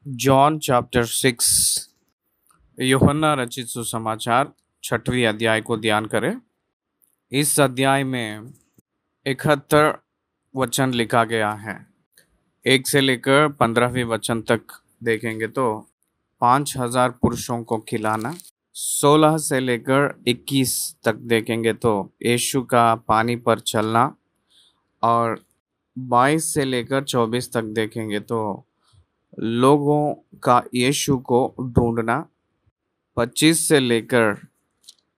John chapter 6। यूहन्ना रचित सुसमाचार 6वीं अध्याय को ध्यान करें। इस अध्याय में 71 वचन लिखा गया है। 1 से लेकर 15वें वचन तक देखेंगे तो 5000 पुरुषों को खिलाना। 16 से लेकर 21 तक देखेंगे तो यीशु का पानी पर चलना। और 22 से लेकर 24 तक देखेंगे तो लोगों का यीशु को ढूंढना। 25 से लेकर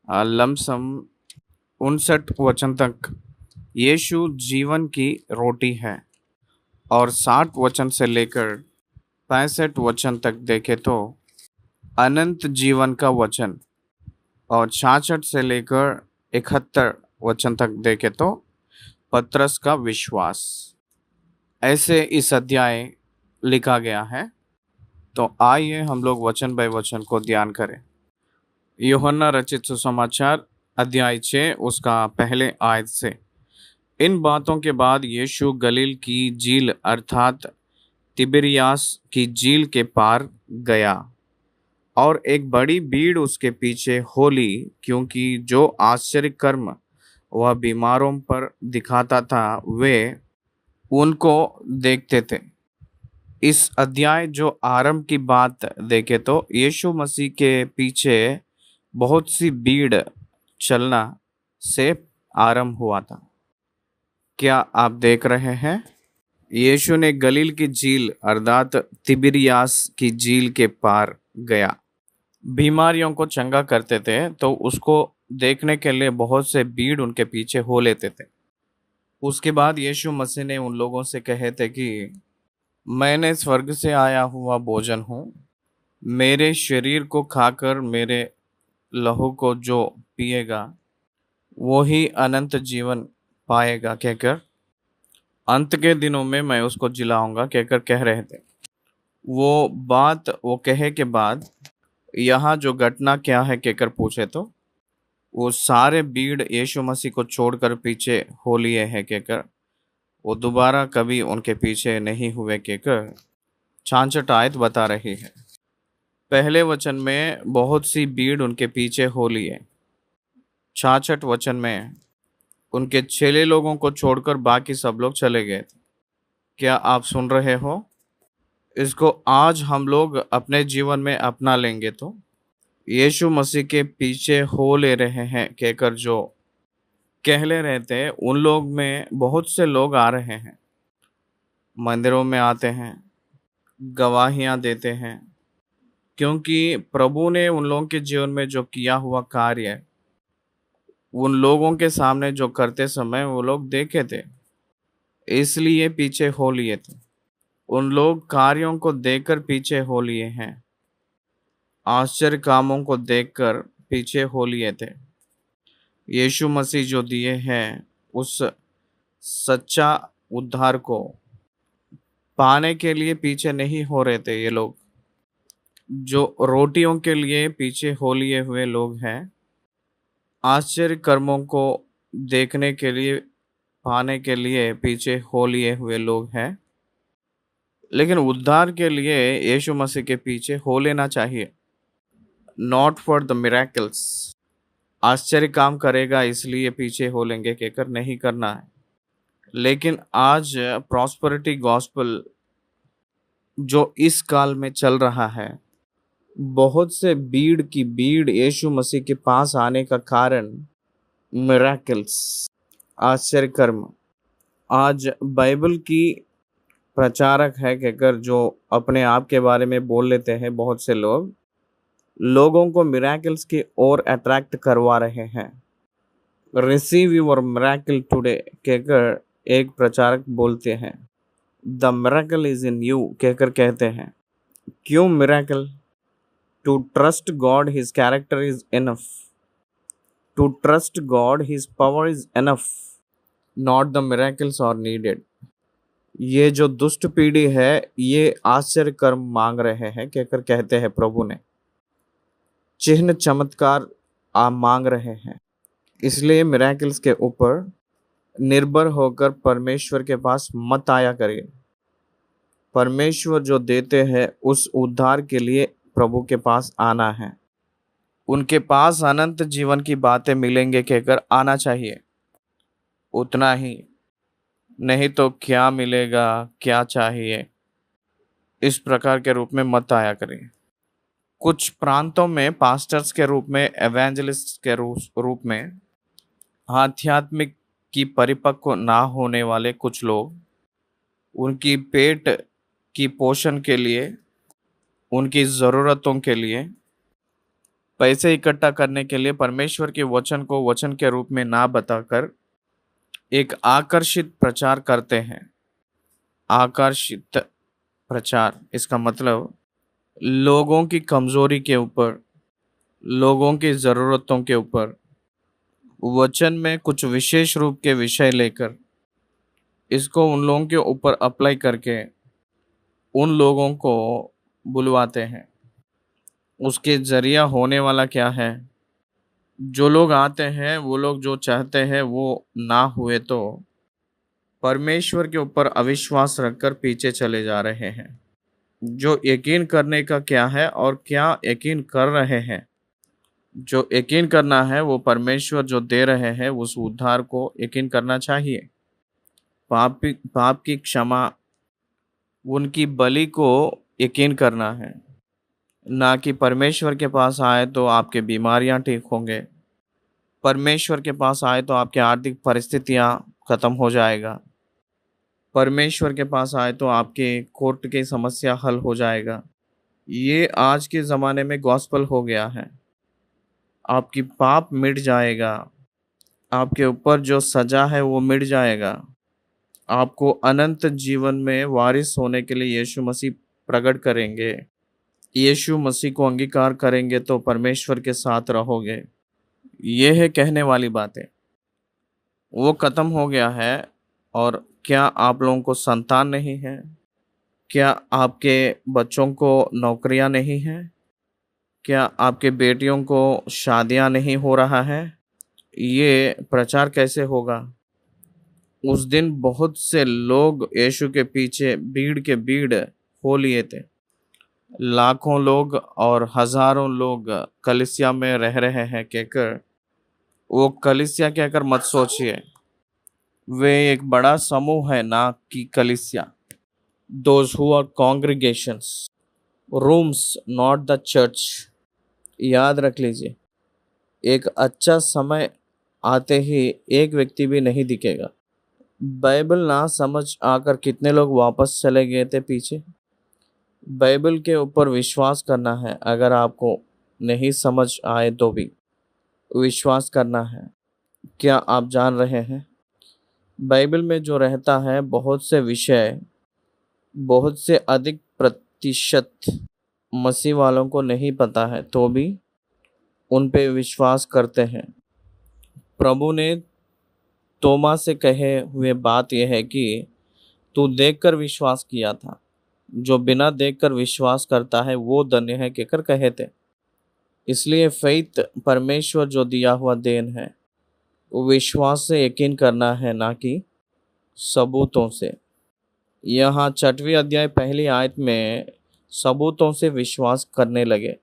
लमसम 59 वचन तक यीशु जीवन की रोटी है। और 60 वचन से लेकर 65 वचन तक देखे तो अनंत जीवन का वचन। और 66 से लेकर 71 वचन तक देखे तो पतरस का विश्वास। ऐसे इस अध्याय लिखा गया है। तो आइए हम लोग वचन बाय वचन को ध्यान करें। यूहन्ना रचित सुसमाचार अध्याय 6 उसका पहले आयत से। इन बातों के बाद यीशु गलील की झील अर्थात तिबिरियास की झील के पार गया और एक बड़ी भीड़ उसके पीछे हो ली, क्योंकि जो आश्चर्य कर्म वह बीमारों पर दिखाता था वे उनको देखते थे। इस अध्याय जो आरंभ की बात देखे तो यीशु मसीह के पीछे बहुत सी भीड़ चलना से आरंभ हुआ था। क्या आप देख रहे हैं? यीशु ने गलील की झील अर्थात तिबिरियास की झील के पार गया। बीमारियों को चंगा करते थे तो उसको देखने के लिए बहुत से भीड़ उनके पीछे हो लेते थे। उसके बाद यीशु मसीह ने उन लोगों से कहे थे कि मैंने स्वर्ग से आया हुआ भोजन हूँ, मेरे शरीर को खाकर मेरे लहू को जो पिएगा वो ही अनंत जीवन पाएगा कहकर अंत के दिनों में मैं उसको जिलाऊंगा कहकर कह रहे थे। वो कहे के बाद यहाँ जो घटना क्या है कहकर पूछे तो वो सारे भीड़ यीशु मसीह को छोड़कर पीछे हो लिए हैं कहकर वो दोबारा कभी उनके पीछे नहीं हुए कहकर 66 आयत बता रही है। पहले वचन में बहुत सी भीड़ उनके पीछे हो लिए। 66 वचन में उनके चेले लोगों को छोड़कर बाकी सब लोग चले गए थे। क्या आप सुन रहे हो? इसको आज हम लोग अपने जीवन में अपना लेंगे तो यीशु मसीह के पीछे हो ले रहे हैं कहकर जो कह ले रहे थे, उन लोग में बहुत से लोग आ रहे हैं, मंदिरों में आते हैं, गवाहियां देते हैं, क्योंकि प्रभु ने उन लोगों के जीवन में जो किया हुआ कार्य उन लोगों के सामने जो करते समय वो लोग देखे थे, इसलिए पीछे हो लिए थे। उन लोग कार्यों को देखकर पीछे हो लिए हैं, आश्चर्य कामों को देखकर पीछे हो लिए थे। यीशु मसीह जो दिए हैं उस सच्चा उद्धार को पाने के लिए पीछे नहीं हो रहे थे। ये लोग जो रोटियों के लिए पीछे हो लिए हुए लोग हैं, आश्चर्य कर्मों को देखने के लिए पाने के लिए पीछे हो लिए हुए लोग हैं, लेकिन उद्धार के लिए यीशु मसीह के पीछे हो लेना चाहिए। नॉट फॉर द मिरेकल्स, आश्चर्य काम करेगा इसलिए पीछे हो लेंगे कहकर नहीं करना है। लेकिन आज प्रॉस्पेरिटी गॉस्पेल जो इस काल में चल रहा है, बहुत से भीड़ की भीड़ यीशु मसीह के पास आने का कारण मिरेकल्स, आश्चर्य कर्म। आज बाइबल की प्रचारक है कहकर जो अपने आप के बारे में बोल लेते हैं, बहुत से लोग लोगों को मिरेकल्स की ओर अट्रैक्ट करवा रहे हैं। रिसीव योर मिरेकल टुडे कहकर एक प्रचारक बोलते हैं। The miracle is in you कहकर कहते हैं। क्यों miracle? To trust God his character is enough, to trust God his power is enough, not the miracles are needed. ये जो दुष्ट पीढ़ी है ये आश्चर्य कर्म मांग रहे हैं कहकर कहते हैं प्रभु ने, चिन्ह चमत्कार आप मांग रहे हैं। इसलिए मिरेकल्स के ऊपर निर्भर होकर परमेश्वर के पास मत आया करिए। परमेश्वर जो देते हैं उस उद्धार के लिए प्रभु के पास आना है। उनके पास अनंत जीवन की बातें मिलेंगे कहकर आना चाहिए, उतना ही। नहीं तो क्या मिलेगा, क्या चाहिए, इस प्रकार के रूप में मत आया करें। कुछ प्रांतों में पास्टर्स के रूप में, एवेंजलिस्ट के रूप में आध्यात्मिक की परिपक्व ना होने वाले कुछ लोग उनकी पेट की पोषण के लिए, उनकी ज़रूरतों के लिए, पैसे इकट्ठा करने के लिए परमेश्वर के वचन को वचन के रूप में ना बताकर एक आकर्षित प्रचार करते हैं। आकर्षित प्रचार, इसका मतलब लोगों की कमजोरी के ऊपर, लोगों की ज़रूरतों के ऊपर वचन में कुछ विशेष रूप के विषय लेकर इसको उन लोगों के ऊपर अप्लाई करके उन लोगों को बुलवाते हैं। उसके जरिया होने वाला क्या है, जो लोग आते हैं वो लोग जो चाहते हैं वो ना हुए तो परमेश्वर के ऊपर अविश्वास रखकर पीछे चले जा रहे हैं। जो यकीन करने का क्या है और क्या यकीन कर रहे हैं, जो यकीन करना है वो परमेश्वर जो दे रहे हैं उस उद्धार को यकीन करना चाहिए। पाप की क्षमा, उनकी बलि को यकीन करना है, ना कि परमेश्वर के पास आए तो आपके बीमारियां ठीक होंगे, परमेश्वर के पास आए तो आपकी आर्थिक परिस्थितियां खत्म हो जाएगा, परमेश्वर के पास आए तो आपके कोर्ट की समस्या हल हो जाएगा। ये आज के ज़माने में गॉस्पल हो गया है। आपकी पाप मिट जाएगा, आपके ऊपर जो सजा है वो मिट जाएगा। आपको अनंत जीवन में वारिस होने के लिए यीशु मसीह प्रकट करेंगे। यीशु मसीह को अंगीकार करेंगे तो परमेश्वर के साथ रहोगे। ये है कहने वाली बातें, वो ख़त्म हो गया है। और क्या आप लोगों को संतान नहीं है? क्या आपके बच्चों को नौकरियां नहीं हैं? क्या आपके बेटियों को शादियां नहीं हो रहा है? ये प्रचार कैसे होगा? उस दिन बहुत से लोग यीशु के पीछे भीड़ के भीड़ हो लिए थे। लाखों लोग और हजारों लोग कलीसिया में रह रहे हैं कहकर, वो कलीसिया कहकर मत सोचिए। वे एक बड़ा समूह है, ना कि कलीसिया। Those who are congregations, rooms, not the church। याद रख लीजिए, एक अच्छा समय आते ही एक व्यक्ति भी नहीं दिखेगा। बाइबल ना समझ आकर कितने लोग वापस चले गए थे पीछे। बाइबल के ऊपर विश्वास करना है। अगर आपको नहीं समझ आए तो भी विश्वास करना है। क्या आप जान रहे हैं, बाइबल में जो रहता है बहुत से विषय, बहुत से अधिक प्रतिशत मसीह वालों को नहीं पता है तो भी उन पे विश्वास करते हैं। प्रभु ने तोमा से कहे हुए बात यह है कि तू देखकर विश्वास किया था, जो बिना देखकर विश्वास करता है वो धन्य है कहकर कहे थे। इसलिए फेथ परमेश्वर जो दिया हुआ देन है, वो विश्वास से यकीन करना है, ना कि सबूतों से। यहाँ 6वीं अध्याय पहली आयत में सबूतों से विश्वास करने लगे।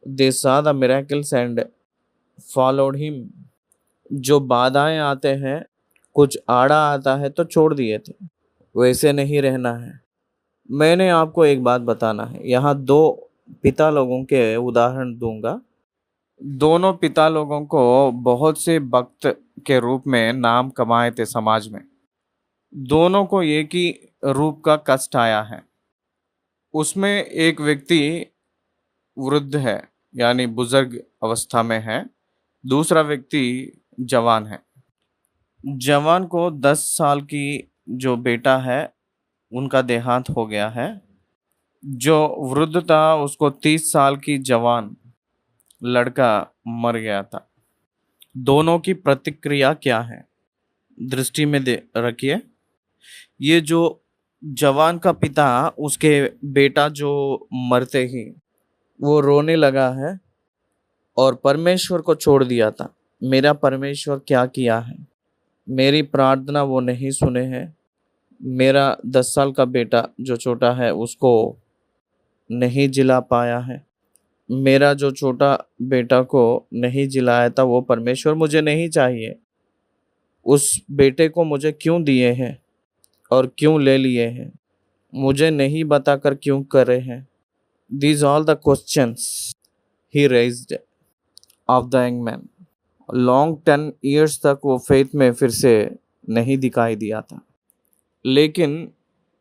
They saw the miracles and followed him। जो बाधाएं आते हैं, कुछ आड़ा आता है तो छोड़ दिए थे। वैसे नहीं रहना है। मैंने आपको एक बात बताना है। यहाँ 2 पिता लोगों के उदाहरण दूंगा। दोनों पिता लोगों को बहुत से भक्त के रूप में नाम कमाए थे समाज में। दोनों को एक ही रूप का कष्ट आया है। उसमें एक व्यक्ति वृद्ध है, यानी बुजुर्ग अवस्था में है। दूसरा व्यक्ति जवान है। जवान को 10 साल की जो बेटा है उनका देहांत हो गया है। जो वृद्ध था उसको 30 साल की जवान लड़का मर गया था। दोनों की प्रतिक्रिया क्या है, दृष्टि में रखिए। ये जो जवान का पिता, उसके बेटा जो मरते ही वो रोने लगा है और परमेश्वर को छोड़ दिया था। मेरा परमेश्वर क्या किया है, मेरी प्रार्थना वो नहीं सुने हैं, मेरा 10 साल का बेटा जो छोटा है उसको नहीं जिला पाया है। मेरा जो छोटा बेटा को नहीं जिलाया था वो परमेश्वर मुझे नहीं चाहिए। उस बेटे को मुझे क्यों दिए हैं और क्यों ले लिए हैं? मुझे नहीं बताकर क्यों करे हैं? These all the questions he raised of the young man. Long 10 years तक वो फेथ में फिर से नहीं दिखाई दिया था। लेकिन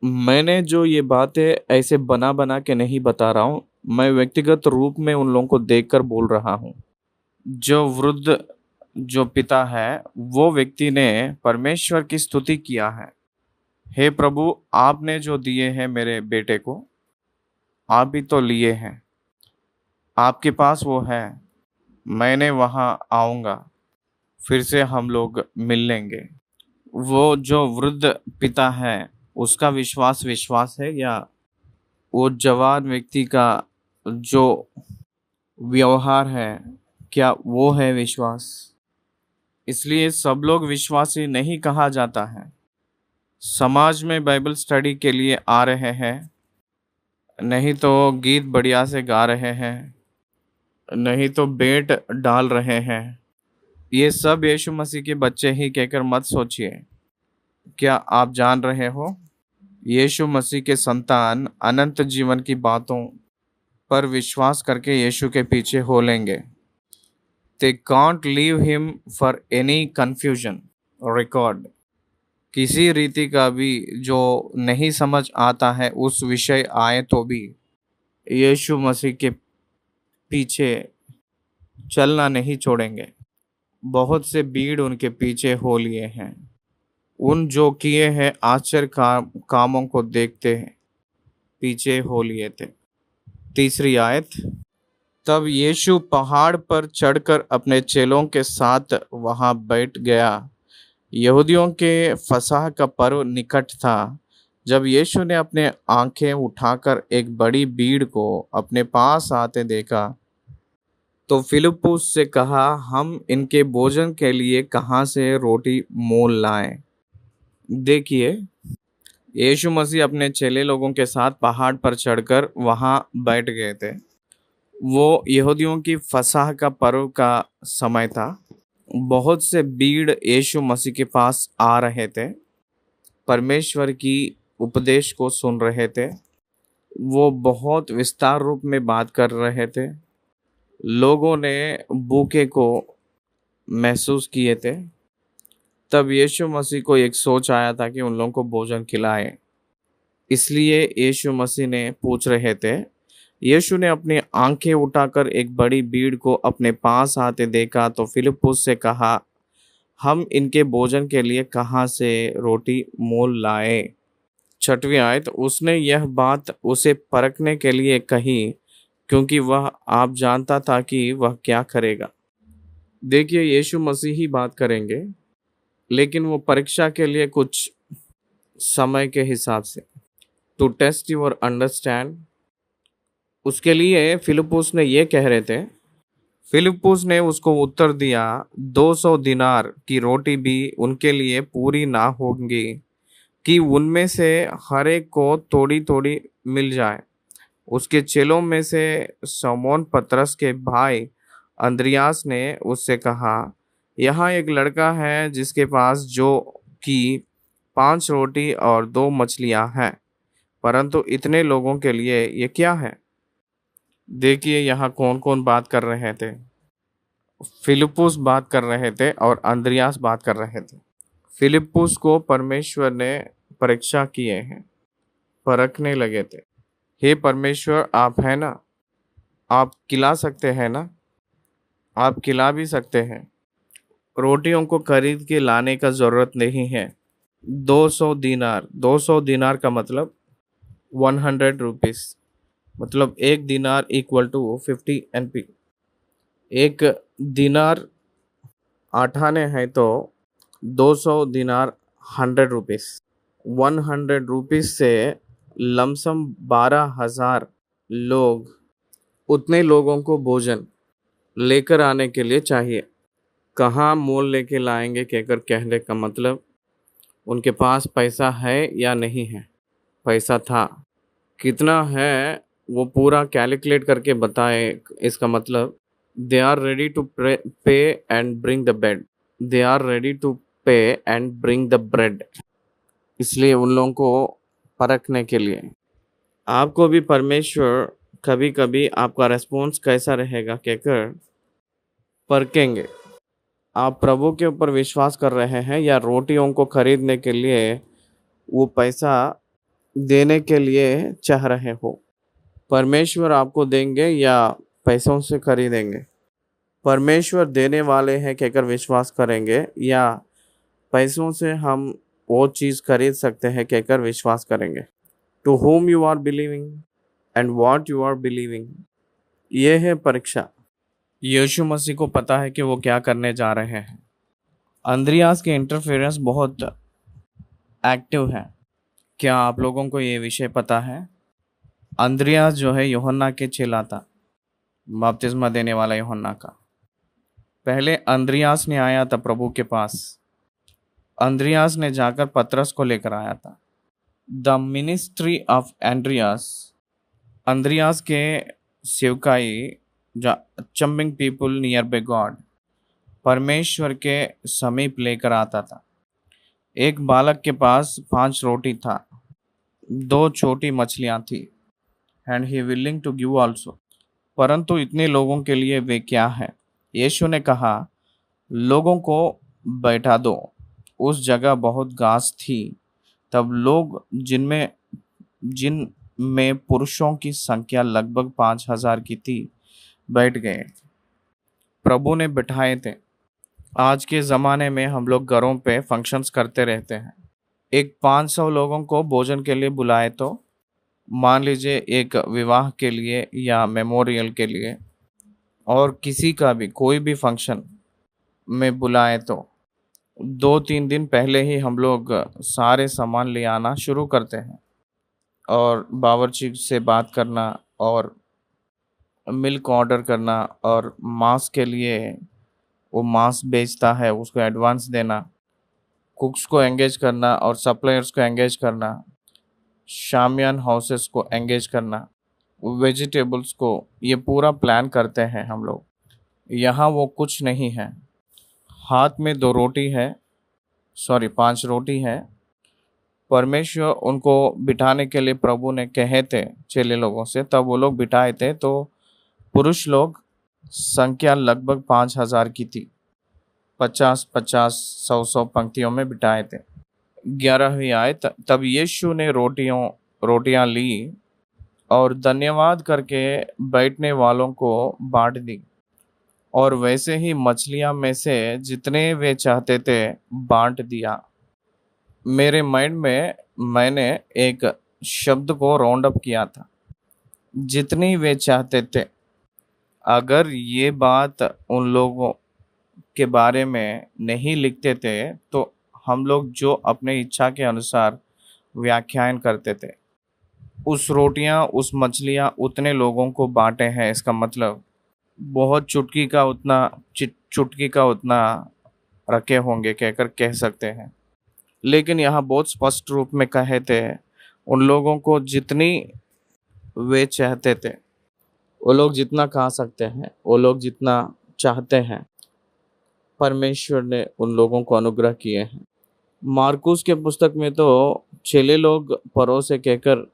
मैंने जो ये बातें ऐसे बना बना के नहीं बता रहा हूँ, मैं व्यक्तिगत रूप में उन लोगों को देखकर बोल रहा हूँ। जो वृद्ध जो पिता है वो व्यक्ति ने परमेश्वर की स्तुति किया है। हे प्रभु, आपने जो दिए हैं मेरे बेटे को, आप भी तो लिए हैं, आपके पास वो है, मैंने वहाँ आऊँगा, फिर से हम लोग मिल लेंगे। वो जो वृद्ध पिता है उसका विश्वास विश्वास है या वो जवान व्यक्ति का जो व्यवहार है क्या वो है विश्वास? इसलिए सब लोग विश्वासी नहीं कहा जाता है। समाज में बाइबल स्टडी के लिए आ रहे हैं, नहीं तो गीत बढ़िया से गा रहे हैं, नहीं तो बेट डाल रहे हैं, ये सब यीशु मसीह के बच्चे ही कहकर मत सोचिए। क्या आप जान रहे हो, यीशु मसीह के संतान अनंत जीवन की बातों पर विश्वास करके यीशु के पीछे हो लेंगे। They can't leave him for any confusion record। किसी रीति का भी जो नहीं समझ आता है उस विषय आए तो भी यीशु मसीह के पीछे चलना नहीं छोड़ेंगे। बहुत से भीड़ उनके पीछे हो लिए हैं। उन जो किए हैं आश्चर्य कामों को देखते हैं पीछे हो लिए थे। तीसरी आयत, तब यीशु पहाड़ पर चढ़कर अपने चेलों के साथ वहां बैठ गया। यहूदियों के फसह का पर्व निकट था। जब यीशु ने अपने आंखें उठाकर एक बड़ी भीड़ को अपने पास आते देखा तो फिलिप्पुस से कहा, हम इनके भोजन के लिए कहाँ से रोटी मोल लाएं? देखिए, यीशु मसीह अपने चेले लोगों के साथ पहाड़ पर चढ़कर वहां बैठ गए थे। वो यहूदियों की फसह का पर्व का समय था। बहुत से भीड़ यीशु मसीह के पास आ रहे थे, परमेश्वर की उपदेश को सुन रहे थे। वो बहुत विस्तार रूप में बात कर रहे थे। लोगों ने भूखे को महसूस किए थे। तब यीशु मसीह को एक सोच आया था कि उन लोगों को भोजन खिलाए। इसलिए यीशु मसीह ने पूछ रहे थे। यीशु ने अपनी आंखें उठाकर एक बड़ी भीड़ को अपने पास आते देखा तो फिलिप्पुस से कहा, हम इनके भोजन के लिए कहाँ से रोटी मोल लाए? 6वीं आयत, उसने यह बात उसे परखने के लिए कही क्योंकि वह आप जानता था कि वह क्या करेगा। देखिए, यीशु मसीह ही बात करेंगे, लेकिन वो परीक्षा के लिए कुछ समय के हिसाब से, टू टेस्ट योर अंडरस्टैंड, उसके लिए फिलिप्पुस ने ये कह रहे थे। फिलिप्पुस ने उसको उत्तर दिया, 200 दिनार की रोटी भी उनके लिए पूरी ना होंगी कि उनमें से हर एक को थोड़ी थोड़ी मिल जाए। उसके चेलों में से शमौन पतरस के भाई अंद्रियास ने उससे कहा, यहाँ एक लड़का है जिसके पास जो कि 5 रोटी और 2 मछलियाँ हैं, परंतु इतने लोगों के लिए ये क्या है? देखिए, यहाँ कौन कौन बात कर रहे थे। फिलिप्पुस बात कर रहे थे और अंद्रियास बात कर रहे थे। फिलिप्पुस को परमेश्वर ने परीक्षा किए हैं, परखने लगे थे। हे परमेश्वर, आप है ना, आप खिला सकते हैं ना, आप खिला भी सकते हैं। रोटियों को खरीद के लाने का ज़रूरत नहीं है। 200 दिनार का मतलब 100 रुपीस, मतलब 1 दिनार इक्वल टू 50 NP। 1 दिनार 8 आने हैं तो 200 दिनार 100 रुपीस। 100 रुपीस से लमसम 12,000 लोग, उतने लोगों को भोजन लेकर आने के लिए चाहिए। कहाँ मोल लेके लाएंगे कहकर कहने का मतलब, उनके पास पैसा है या नहीं है। पैसा था, कितना है वो पूरा कैलकुलेट करके बताए। इसका मतलब they are ready to pay and bring the bed, they are ready to pay and bring the bread. इसलिए उन लोगों को परखने के लिए आपको भी परमेश्वर कभी कभी आपका रेस्पॉन्स कैसा रहेगा कहकर परखेंगे। आप प्रभु के ऊपर विश्वास कर रहे हैं या रोटियों को खरीदने के लिए वो पैसा देने के लिए चाह रहे हो। परमेश्वर आपको देंगे या पैसों से खरीदेंगे। परमेश्वर देने वाले हैं कहकर विश्वास करेंगे या पैसों से हम वो चीज़ खरीद सकते हैं कहकर विश्वास करेंगे। To whom you are believing and what you are believing, ये है परीक्षा। यीशु मसीह को पता है कि वो क्या करने जा रहे हैं। अंद्रियास के इंटरफेरेंस बहुत एक्टिव है। क्या आप लोगों को ये विषय पता है? अंद्रियास जो है यूहन्ना के चेला था, बपतिस्मा देने वाला यूहन्ना का। पहले अंद्रियास ने आया था प्रभु के पास। अंद्रियास ने जाकर पतरस को लेकर आया था। The ministry of Andreas, Andreas के सेवकाई चम्बिंग पीपुल नियर बाय गॉड, परमेश्वर के समीप लेकर आता था। एक बालक के पास 5 रोटी था, 2 छोटी मछलियां थी, and he willing to give also. परंतु इतने लोगों के लिए वे क्या है? यीशु ने कहा, लोगों को बैठा दो। उस जगह बहुत घास थी। तब लोग जिन में पुरुषों की संख्या लगभग 5,000 की थी बैठ गए। प्रभु ने बिठाए थे। आज के ज़माने में हम लोग घरों पे फंक्शंस करते रहते हैं। एक 500 लोगों को भोजन के लिए बुलाए तो मान लीजिए एक विवाह के लिए या मेमोरियल के लिए और किसी का भी कोई भी फंक्शन में बुलाए तो 2-3 दिन पहले ही हम लोग सारे सामान ले आना शुरू करते हैं और बावर्ची से बात करना और मिल्क ऑर्डर करना और मांस के लिए वो मांस बेचता है उसको एडवांस देना, कुक्स को एंगेज करना और सप्लायर्स को एंगेज करना, शामियान हाउसेस को एंगेज करना, वेजिटेबल्स को, ये पूरा प्लान करते हैं हम लोग। यहाँ वो कुछ नहीं है। हाथ में 2 रोटी है, 5 रोटी है। परमेश्वर उनको बिठाने के लिए प्रभु ने कहे थे चेले लोगों से, तब वो लोग बिठाए थे। तो पुरुष लोग संख्या लगभग 5,000 की थी। 50-50, 100-100 पंक्तियों में बिठाए थे। 11वीं आयत, तब यीशु ने रोटियां ली और धन्यवाद करके बैठने वालों को बांट दी, और वैसे ही मछलियां में से जितने वे चाहते थे बांट दिया। मेरे माइंड में मैंने एक शब्द को राउंड अप किया था, जितनी वे चाहते थे। अगर ये बात उन लोगों के बारे में नहीं लिखते थे तो हम लोग जो अपने इच्छा के अनुसार व्याख्यान करते थे। उस रोटियां, उस मछलियां उतने लोगों को बांटे हैं, इसका मतलब बहुत चुटकी का उतना रखे होंगे कहकर कह सकते हैं। लेकिन यहाँ बहुत स्पष्ट रूप में कहे थे, उन लोगों को जितनी वे चाहते थे, वो लोग जितना खा सकते हैं, वो लोग जितना चाहते हैं, परमेश्वर ने उन लोगों को अनुग्रह किए हैं। मार्कुस के पुस्तक में तो चेले लोग परोसे कहकर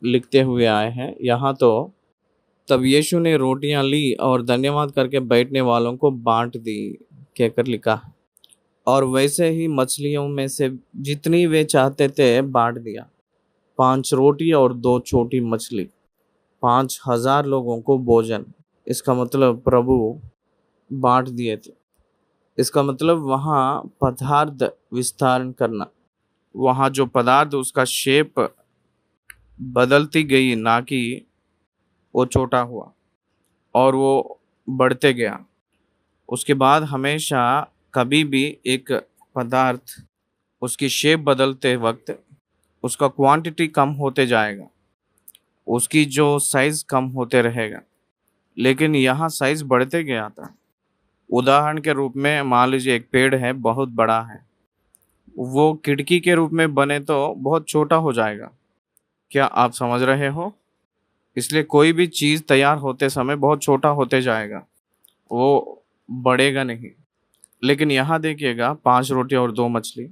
लिखते हुए आए हैं। यहाँ तो तब यीशु ने रोटियां ली और धन्यवाद करके बैठने वालों को बांट दी कहकर लिखा है। और वैसे ही मछलियों में से जितनी वे चाहते थे बांट दिया। 5 रोटी और 2 छोटी मछली, 5,000 लोगों को भोजन। इसका मतलब प्रभु बांट दिए थे। इसका मतलब वहाँ पदार्थ विस्तारण करना, वहाँ जो पदार्थ उसका शेप बदलती गई, ना कि वो छोटा हुआ और वो बढ़ते गया। उसके बाद हमेशा कभी भी एक पदार्थ उसकी शेप बदलते वक्त उसका क्वांटिटी कम होते जाएगा, उसकी जो साइज़ कम होते रहेगा, लेकिन यहाँ साइज़ बढ़ते गया था। उदाहरण के रूप में मान लीजिए एक पेड़ है, बहुत बड़ा है, वो खिड़की के रूप में बने तो बहुत छोटा हो जाएगा। क्या आप समझ रहे हो? इसलिए कोई भी चीज़ तैयार होते समय बहुत छोटा होते जाएगा, वो बढ़ेगा नहीं। लेकिन यहाँ देखिएगा, 5 रोटी और 2 मछली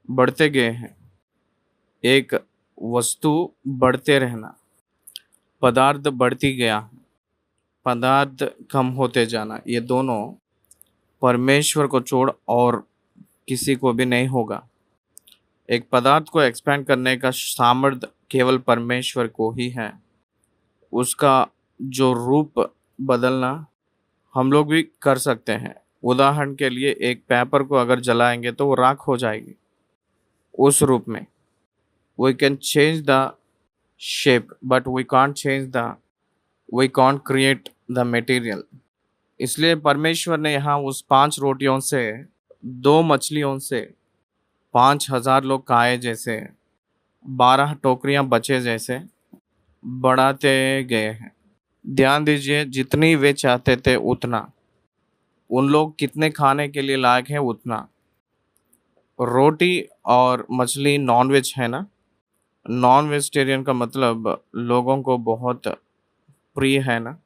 बढ़ते गए हैं। एक वस्तु बढ़ते रहना, पदार्थ बढ़ती गया, पदार्थ कम होते जाना, ये दोनों परमेश्वर को छोड़ और किसी को भी नहीं होगा। एक पदार्थ को एक्सपेंड करने का सामर्थ्य केवल परमेश्वर को ही है। उसका जो रूप बदलना हम लोग भी कर सकते हैं। उदाहरण के लिए एक पेपर को अगर जलाएंगे तो वो राख हो जाएगी। उस रूप में we can change the shape but we can't create the material. इसलिए परमेश्वर ने यहाँ उस 5 रोटियों से, 2 मछलियों से 5,000 लोग खाए जैसे, 12 टोकरियां बचे जैसे बढ़ाते गए हैं। ध्यान दीजिए, जितनी वे चाहते थे उतना, उन लोग कितने खाने के लिए लायक है उतना। रोटी और मछली नॉनवेज है ना। नॉन वेजिटेरियन का मतलब लोगों को बहुत प्रिय है ना।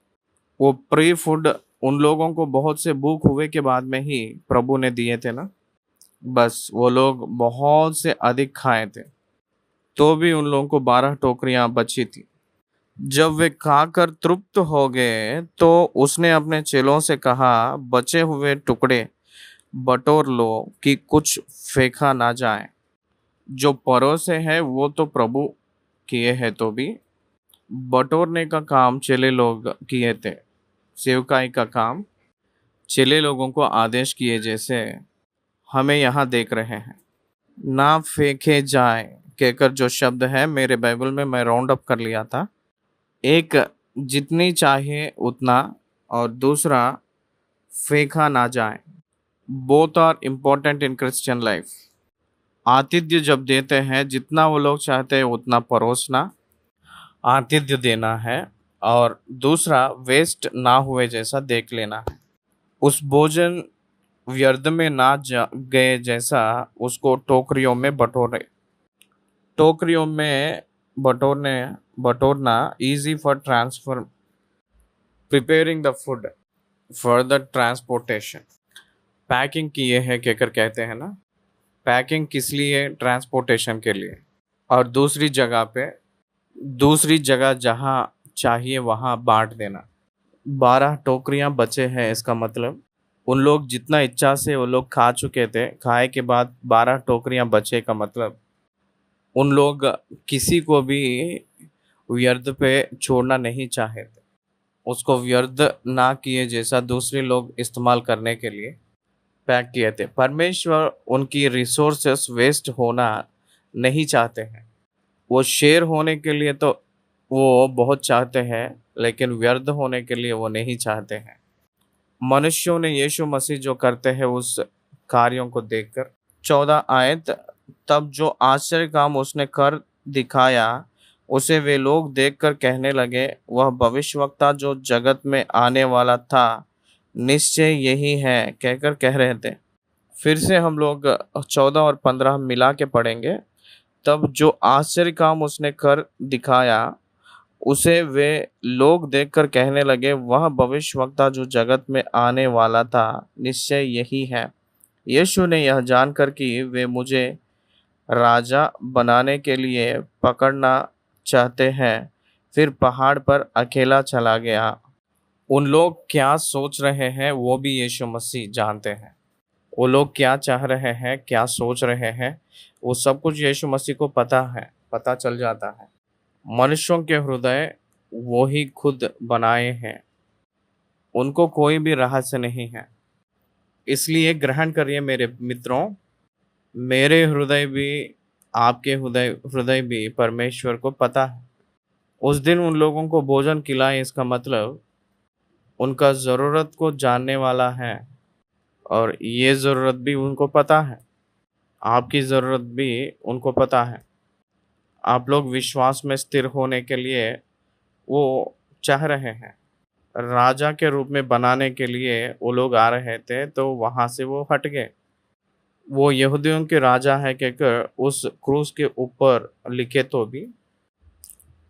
वो प्रिय फूड उन लोगों को बहुत से भूख हुए के बाद में ही प्रभु ने दिए थे ना। बस वो लोग बहुत से अधिक खाए थे, तो भी उन लोगों को 12 टोकरियां बची थी। जब वे खाकर तृप्त हो गए तो उसने अपने चेलों से कहा, बचे हुए टुकड़े बटोर लो कि कुछ फेंका ना जाए। जो परोसे हैं वो तो प्रभु किए हैं, तो भी बटोरने का काम चेले लोग किए थे। सेवकाई का काम चेले लोगों को आदेश किए जैसे हमें यहाँ देख रहे हैं। ना फेंके जाए कहकर जो शब्द है मेरे बाइबल में, मैं राउंड अप कर लिया था। एक, जितनी चाहिए उतना, और दूसरा, फेंका ना जाए। Both are important in Christian life. आतिथ्य जब देते हैं, जितना वो लोग चाहते हैं उतना परोसना, आतिथ्य देना है। और दूसरा, वेस्ट ना हुए जैसा देख लेना है। उस भोजन व्यर्थ में ना गए जैसा उसको टोकरियों में बटोरे। टोकरियों में बटोरना easy for transfer, preparing the food for the transportation. Packing किए हैं कहकर कहते हैं ना। पैकिंग किस लिए? ट्रांसपोर्टेशन के लिए। और दूसरी जगह जहाँ चाहिए वहाँ बांट देना। 12 टोकरियां बचे हैं, इसका मतलब उन लोग जितना इच्छा से वो लोग खा चुके थे, खाए के बाद 12 टोकरियां बचे का मतलब उन लोग किसी को भी व्यर्थ पे छोड़ना नहीं चाहे थे। उसको व्यर्थ ना किए जैसा दूसरे लोग इस्तेमाल करने के लिए पैक किए थे। परमेश्वर उनकी रिसोर्सेस वेस्ट होना नहीं चाहते हैं। वो शेयर होने के लिए तो वो बहुत चाहते हैं, लेकिन व्यर्थ होने के लिए वो नहीं चाहते हैं। मनुष्यों ने यीशु मसीह जो करते हैं उस कार्यों को देखकर, 14 आयत, तब जो आश्चर्य काम उसने कर दिखाया उसे वे लोग देखकर कहने लगे, वह भविष्यवक्ता जो जगत में आने वाला था निश्चय यही है कहकर कह रहे थे। फिर से हम लोग 14 और 15 मिला के पढ़ेंगे। तब जो आश्चर्य काम उसने कर दिखाया उसे वे लोग देखकर कहने लगे, वह भविष्यवक्ता जो जगत में आने वाला था निश्चय यही है। यीशु ने यह जानकर कि वे मुझे राजा बनाने के लिए पकड़ना चाहते हैं, फिर पहाड़ पर अकेला चला गया। उन लोग क्या सोच रहे हैं वो भी यीशु मसीह जानते हैं। वो लोग क्या चाह रहे हैं, क्या सोच रहे हैं, वो सब कुछ यीशु मसीह को पता है, पता चल जाता है। मनुष्यों के हृदय वो ही खुद बनाए हैं, उनको कोई भी रहस्य नहीं है। इसलिए ग्रहण करिए मेरे मित्रों, मेरे हृदय भी, आपके हृदय भी परमेश्वर को पता है। उस दिन उन लोगों को भोजन खिलाए, इसका मतलब उनका ज़रूरत को जानने वाला है, और ये ज़रूरत भी उनको पता है। आपकी ज़रूरत भी उनको पता है। आप लोग विश्वास में स्थिर होने के लिए वो चाह रहे हैं। राजा के रूप में बनाने के लिए वो लोग आ रहे थे, तो वहाँ से वो हट गए। वो यहूदियों के राजा है कहकर उस क्रूस के ऊपर लिखे तो भी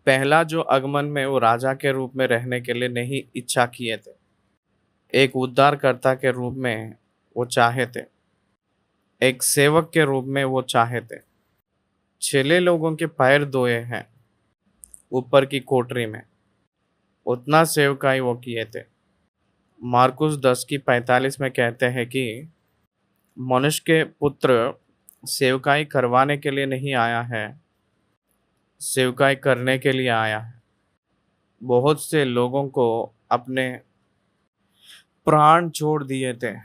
पहला जो आगमन में वो राजा के रूप में रहने के लिए नहीं इच्छा किए थे, एक उद्धारकर्ता के रूप में वो चाहे थे, एक सेवक के रूप में वो चाहे थे। छेले लोगों के पैर धोए हैं ऊपर की कोठरी में, उतना सेवकाई वो किए थे। मार्कुस 10:45 में कहते हैं कि मनुष्य के पुत्र सेवकाई करवाने के लिए नहीं आया है, सेवकाई करने के लिए आया है। बहुत से लोगों को अपने प्राण छोड़ दिए थे,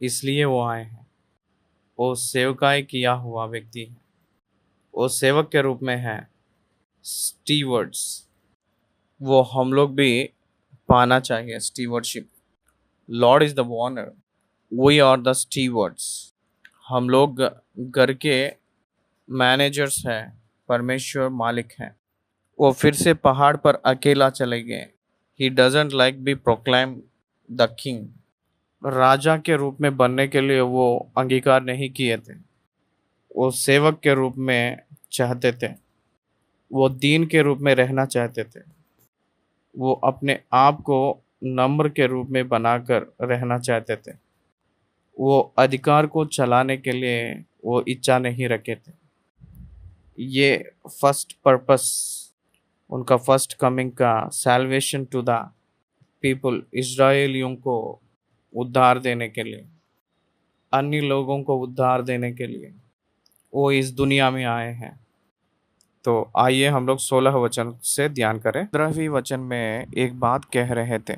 इसलिए वो आए हैं। वो सेवकाई किया हुआ व्यक्ति है, वो सेवक के रूप में है। स्टीवर्ड्स, वो हम लोग भी पाना चाहिए stewardship. Lord is the owner, we are the stewards. हम लोग घर के मैनेजर्स हैं, परमेश्वर मालिक हैं। वो फिर से पहाड़ पर अकेला चले गए। He doesn't like be proclaim the king. राजा के रूप में बनने के लिए वो अंगीकार नहीं किए थे, वो सेवक के रूप में चाहते थे, वो दीन के रूप में रहना चाहते थे, वो अपने आप को नम्र के रूप में बनाकर रहना चाहते थे। वो अधिकार को चलाने के लिए वो इच्छा नहीं रखे थे। ये फर्स्ट पर्पस उनका फर्स्ट कमिंग का सैल्वेशन टू द पीपल, इज़राइलियों को उद्धार देने के लिए, अन्य लोगों को उद्धार देने के लिए वो इस दुनिया में आए हैं। तो आइए हम लोग 16 वचन से ध्यान करें। 15वीं वचन में एक बात कह रहे थे,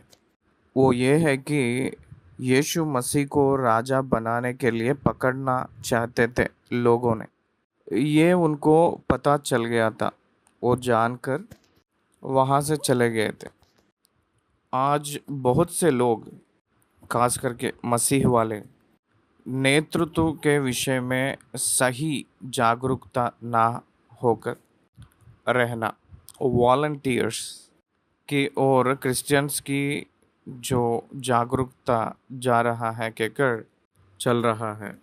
वो ये है कि यीशु मसीह को राजा बनाने के लिए पकड़ना चाहते थे लोगों ने। ये उनको पता चल गया था, वो जानकर वहाँ से चले गए थे। आज बहुत से लोग, खास करके मसीह वाले, नेतृत्व के विषय में सही जागरूकता ना होकर रहना, वॉलंटियर्स की और क्रिश्चियंस की जो जागरूकता जा रहा है कहकर चल रहा है।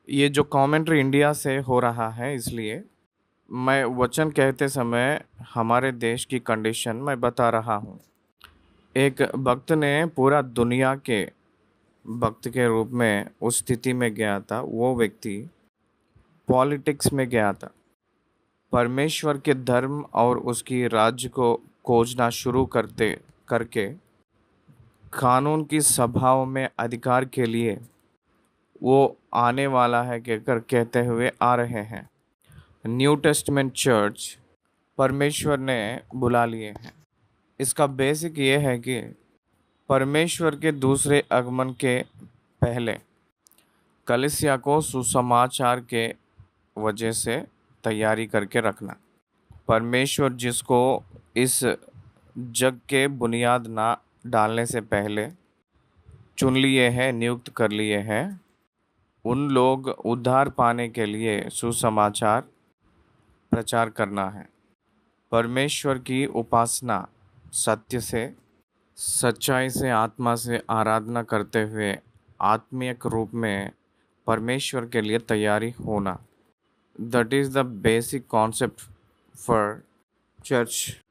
ये जो कमेंट्री इंडिया से हो रहा है, इसलिए मैं वचन कहते समय हमारे देश की कंडीशन मैं बता रहा हूँ। एक भक्त ने पूरा दुनिया के भक्त के रूप में उस स्थिति में गया था। वो व्यक्ति पॉलिटिक्स में गया था, परमेश्वर के धर्म और उसकी राज्य को खोजना शुरू करके कानून की सभाओं में अधिकार के लिए वो आने वाला है कहकर कहते हुए आ रहे हैं। न्यू टेस्टमेंट चर्च परमेश्वर ने बुला लिए हैं। इसका बेसिक ये है कि परमेश्वर के दूसरे आगमन के पहले कलीसिया को सुसमाचार के वजह से तैयारी करके रखना। परमेश्वर जिसको इस जग के बुनियाद ना डालने से पहले चुन लिए हैं, नियुक्त कर लिए हैं, उन लोग उद्धार पाने के लिए सुसमाचार प्रचार करना है। परमेश्वर की उपासना, सत्य से, सच्चाई से, आत्मा से आराधना करते हुए आत्मिक रूप में परमेश्वर के लिए तैयारी होना। That is the basic concept for church.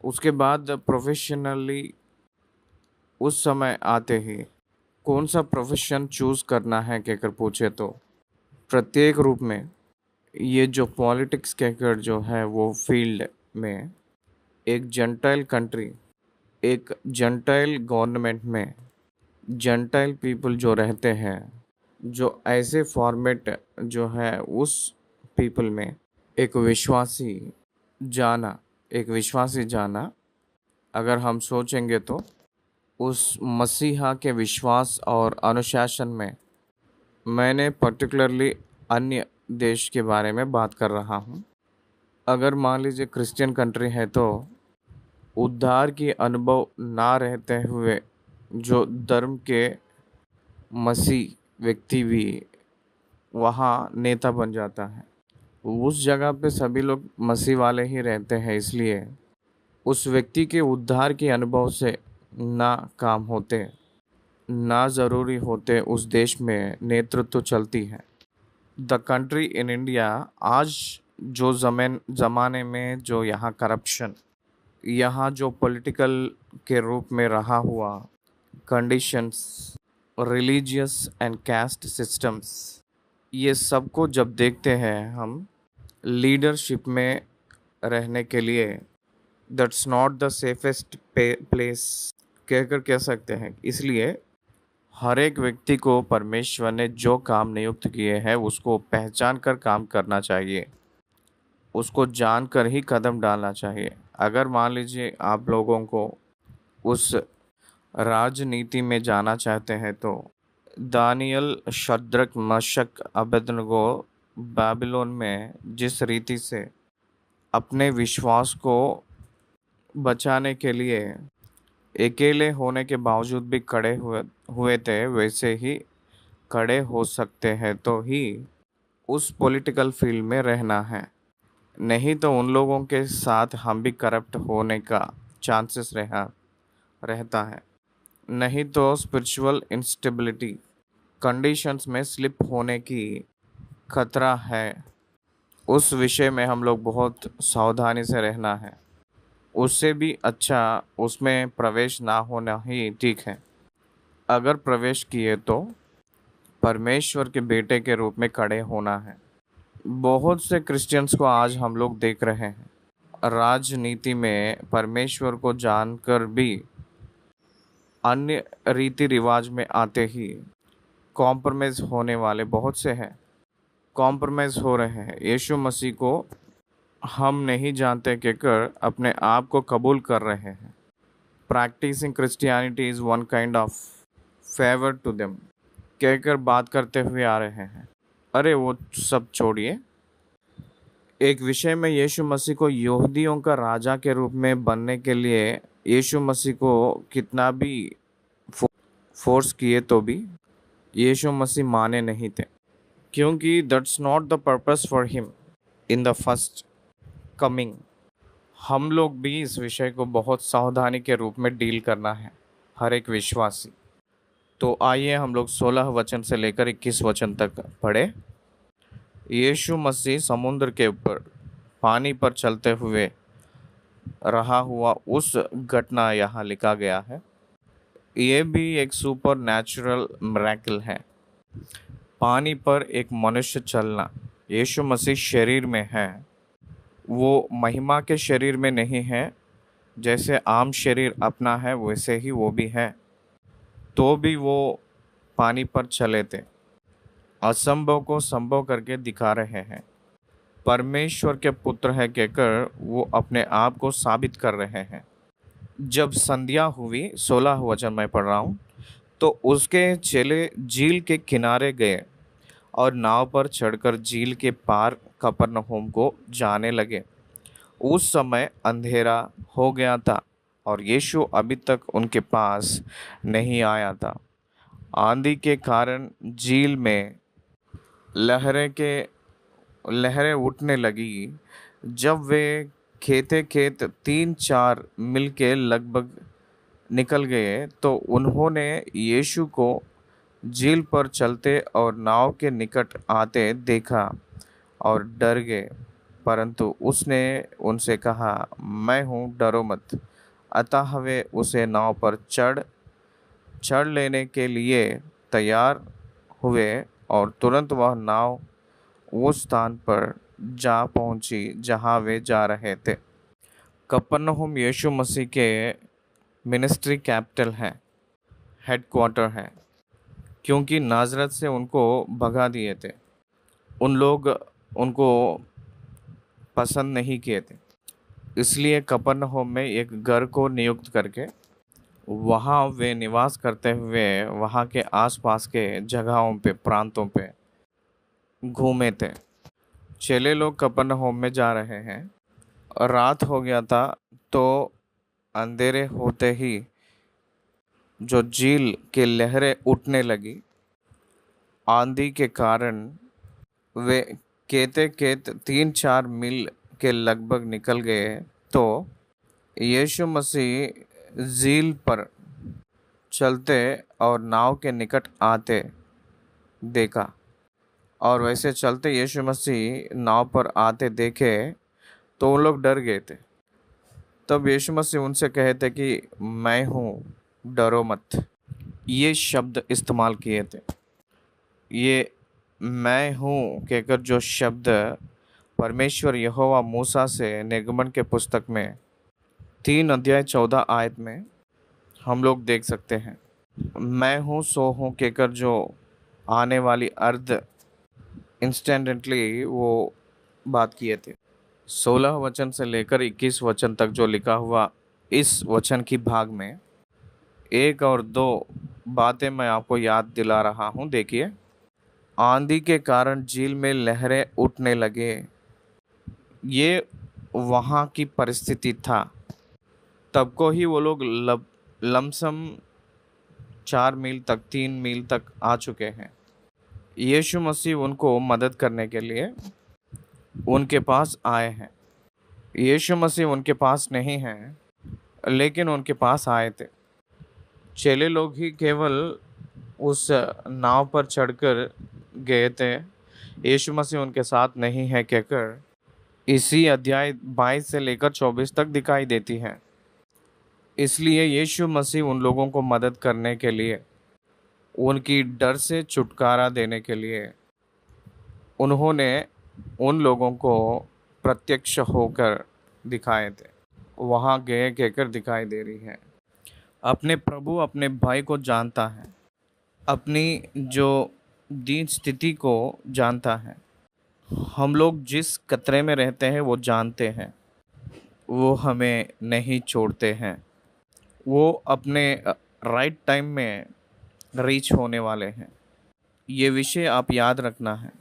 उसके बाद प्रोफेशनली उस समय आते ही कौन सा प्रोफेशन चूज़ करना है कहकर पूछे तो प्रत्येक रूप में ये जो पॉलिटिक्स कहकर जो है वो फील्ड में एक जेंटाइल कंट्री, एक जेंटाइल गवर्नमेंट में जेंटाइल पीपल जो रहते हैं, जो ऐसे फॉर्मेट जो है उस पीपल में एक विश्वासी जाना अगर हम सोचेंगे तो उस मसीहा के विश्वास और अनुशासन में, मैंने पर्टिकुलरली अन्य देश के बारे में बात कर रहा हूँ। अगर मान लीजिए क्रिश्चियन कंट्री है तो उद्धार की अनुभव ना रहते हुए जो धर्म के मसीह व्यक्ति भी वहाँ नेता बन जाता है। उस जगह पे सभी लोग मसीह वाले ही रहते हैं, इसलिए उस व्यक्ति के उद्धार के अनुभव से ना काम होते, ना ज़रूरी होते उस देश में नेतृत्व चलती है। द कंट्री इन इंडिया, आज जो ज़माने में जो यहाँ करप्शन, यहाँ जो पॉलिटिकल के रूप में रहा हुआ conditions, religious and caste systems, ये सबको जब देखते हैं हम लीडरशिप में रहने के लिए that's not the safest place कहकर कह सकते हैं। इसलिए हर एक व्यक्ति को परमेश्वर ने जो काम नियुक्त किए हैं उसको पहचान कर काम करना चाहिए, उसको जानकर ही कदम डालना चाहिए। अगर मान लीजिए आप लोगों को उस राजनीति में जाना चाहते हैं तो दानियल, शद्रक, मशक, अबेदनगो बाबिलोन में जिस रीति से अपने विश्वास को बचाने के लिए अकेले होने के बावजूद भी खड़े हुए हुए थे, वैसे ही खड़े हो सकते हैं तो ही उस पॉलिटिकल फील्ड में रहना है। नहीं तो उन लोगों के साथ हम भी करप्ट होने का चांसेस रहता है। नहीं तो स्पिरिचुअल इंस्टेबिलिटी कंडीशंस में स्लिप होने की खतरा है। उस विषय में हम लोग बहुत सावधानी से रहना है। उससे भी अच्छा उसमें प्रवेश ना होना ही ठीक है। अगर प्रवेश किए तो परमेश्वर के बेटे के रूप में खड़े होना है। बहुत से क्रिश्चियंस को आज हम लोग देख रहे हैं राजनीति में परमेश्वर को जानकर भी अन्य रीति रिवाज में आते ही कॉम्प्रोमाइज़ होने वाले बहुत से हैं, कॉम्प्रोमाइज़ हो रहे हैं। यीशु मसीह को हम नहीं जानते कहकर अपने आप को कबूल कर रहे हैं। Practising Christianity is one kind of favour to them कहकर बात करते हुए आ रहे हैं। अरे वो सब छोड़िए, एक विषय में यीशु मसीह को यहूदियों का राजा के रूप में बनने के लिए यीशु मसीह को कितना भी फोर्स किए तो भी यीशु मसीह माने नहीं थे, क्योंकि that's not the purpose for him in the first coming. हम लोग भी इस विषय को बहुत सावधानी के रूप में डील करना है, हर एक विश्वासी। तो आइए हम लोग 16 वचन से लेकर 21 वचन तक पढ़े। यीशु मसीह समुद्र के ऊपर पानी पर चलते हुए रहा हुआ उस घटना यहाँ लिखा गया है। ये भी एक सुपर नेचुरल मिरेकल है। पानी पर एक मनुष्य चलना। यीशु मसीह शरीर में है, वो महिमा के शरीर में नहीं है। जैसे आम शरीर अपना है वैसे ही वो भी है, तो भी वो पानी पर चले थे। असंभव को संभव करके दिखा रहे हैं। परमेश्वर के पुत्र है कहकर वो अपने आप को साबित कर रहे हैं। जब संध्या हुई, 16 वचन मैं पढ़ रहा हूँ, तो उसके चेले झील के किनारे गए और नाव पर चढ़कर झील के पार कफरनहूम को जाने लगे। उस समय अंधेरा हो गया था और यीशु अभी तक उनके पास नहीं आया था। आंधी के कारण झील में लहरें उठने लगी। जब वे खेत 3-4 मील के लगभग निकल गए तो उन्होंने यीशु को झील पर चलते और नाव के निकट आते देखा और डर गए। परंतु उसने उनसे कहा, मैं हूँ, डरो मत। अतः वे उसे नाव पर चढ़ लेने के लिए तैयार हुए और तुरंत वह नाव उस स्थान पर जा पहुंची जहां वे जा रहे थे। कफरनहूम यीशु मसीह के मिनिस्ट्री कैपिटल है, हेडक्वार्टर है, क्योंकि नाजरत से उनको भगा दिए थे। उन लोग उनको पसंद नहीं किए थे, इसलिए कफरनहूम में एक घर को नियुक्त करके वहाँ वे निवास करते हुए वहाँ के आसपास के जगहों पे, प्रांतों पे घूमे थे। चेले लोग कफरनहूम में जा रहे हैं। रात हो गया था, तो अंधेरे होते ही जो झील के लहरें उठने लगी, आंधी के कारण वे कहते 3-4 मील के लगभग निकल गए। तो यीशु मसीह झील पर चलते और नाव के निकट आते देखा और वैसे चलते यीशु मसीह नाव पर आते देखे तो उन लोग डर गए थे। तब यीशु मसीह उनसे कहे थे कि मैं हूँ, डरो मत। ये शब्द इस्तेमाल किए थे। ये मैं हूँ कहकर जो शब्द परमेश्वर यहोवा मूसा से निर्गमन के पुस्तक में 3 अध्याय 14 आयत में हम लोग देख सकते हैं। मैं हूँ सो हूँ कहकर जो आने वाली अर्ध इंस्टेंटली वो बात किए थे। 16 वचन से लेकर 21 वचन तक जो लिखा हुआ इस वचन की भाग में 1 और 2 बातें मैं आपको याद दिला रहा हूँ। देखिए, आंधी के कारण झील में लहरें उठने लगे। ये वहाँ की परिस्थिति था। तब को ही वो लोग लमसम 4 मील तक 3 मील तक आ चुके हैं। यीशु मसीह उनको मदद करने के लिए उनके पास आए हैं। यीशु मसीह उनके पास नहीं हैं, लेकिन उनके पास आए थे। चेले लोग ही केवल उस नाव पर चढ़कर गए थे। यीशु मसीह उनके साथ नहीं है कहकर इसी अध्याय 22 से लेकर 24 तक दिखाई देती है। इसलिए यीशु मसीह उन लोगों को मदद करने के लिए, उनकी डर से छुटकारा देने के लिए उन्होंने उन लोगों को प्रत्यक्ष होकर दिखाए थे। वहाँ गए कहकर दिखाई दे रही है। अपने प्रभु अपने भाई को जानता है, अपनी जो दीन स्थिति को जानता है। हम लोग जिस खतरे में रहते हैं वो जानते हैं। वो हमें नहीं छोड़ते हैं। वो अपने राइट टाइम में रीच होने वाले हैं। ये विषय आप याद रखना है।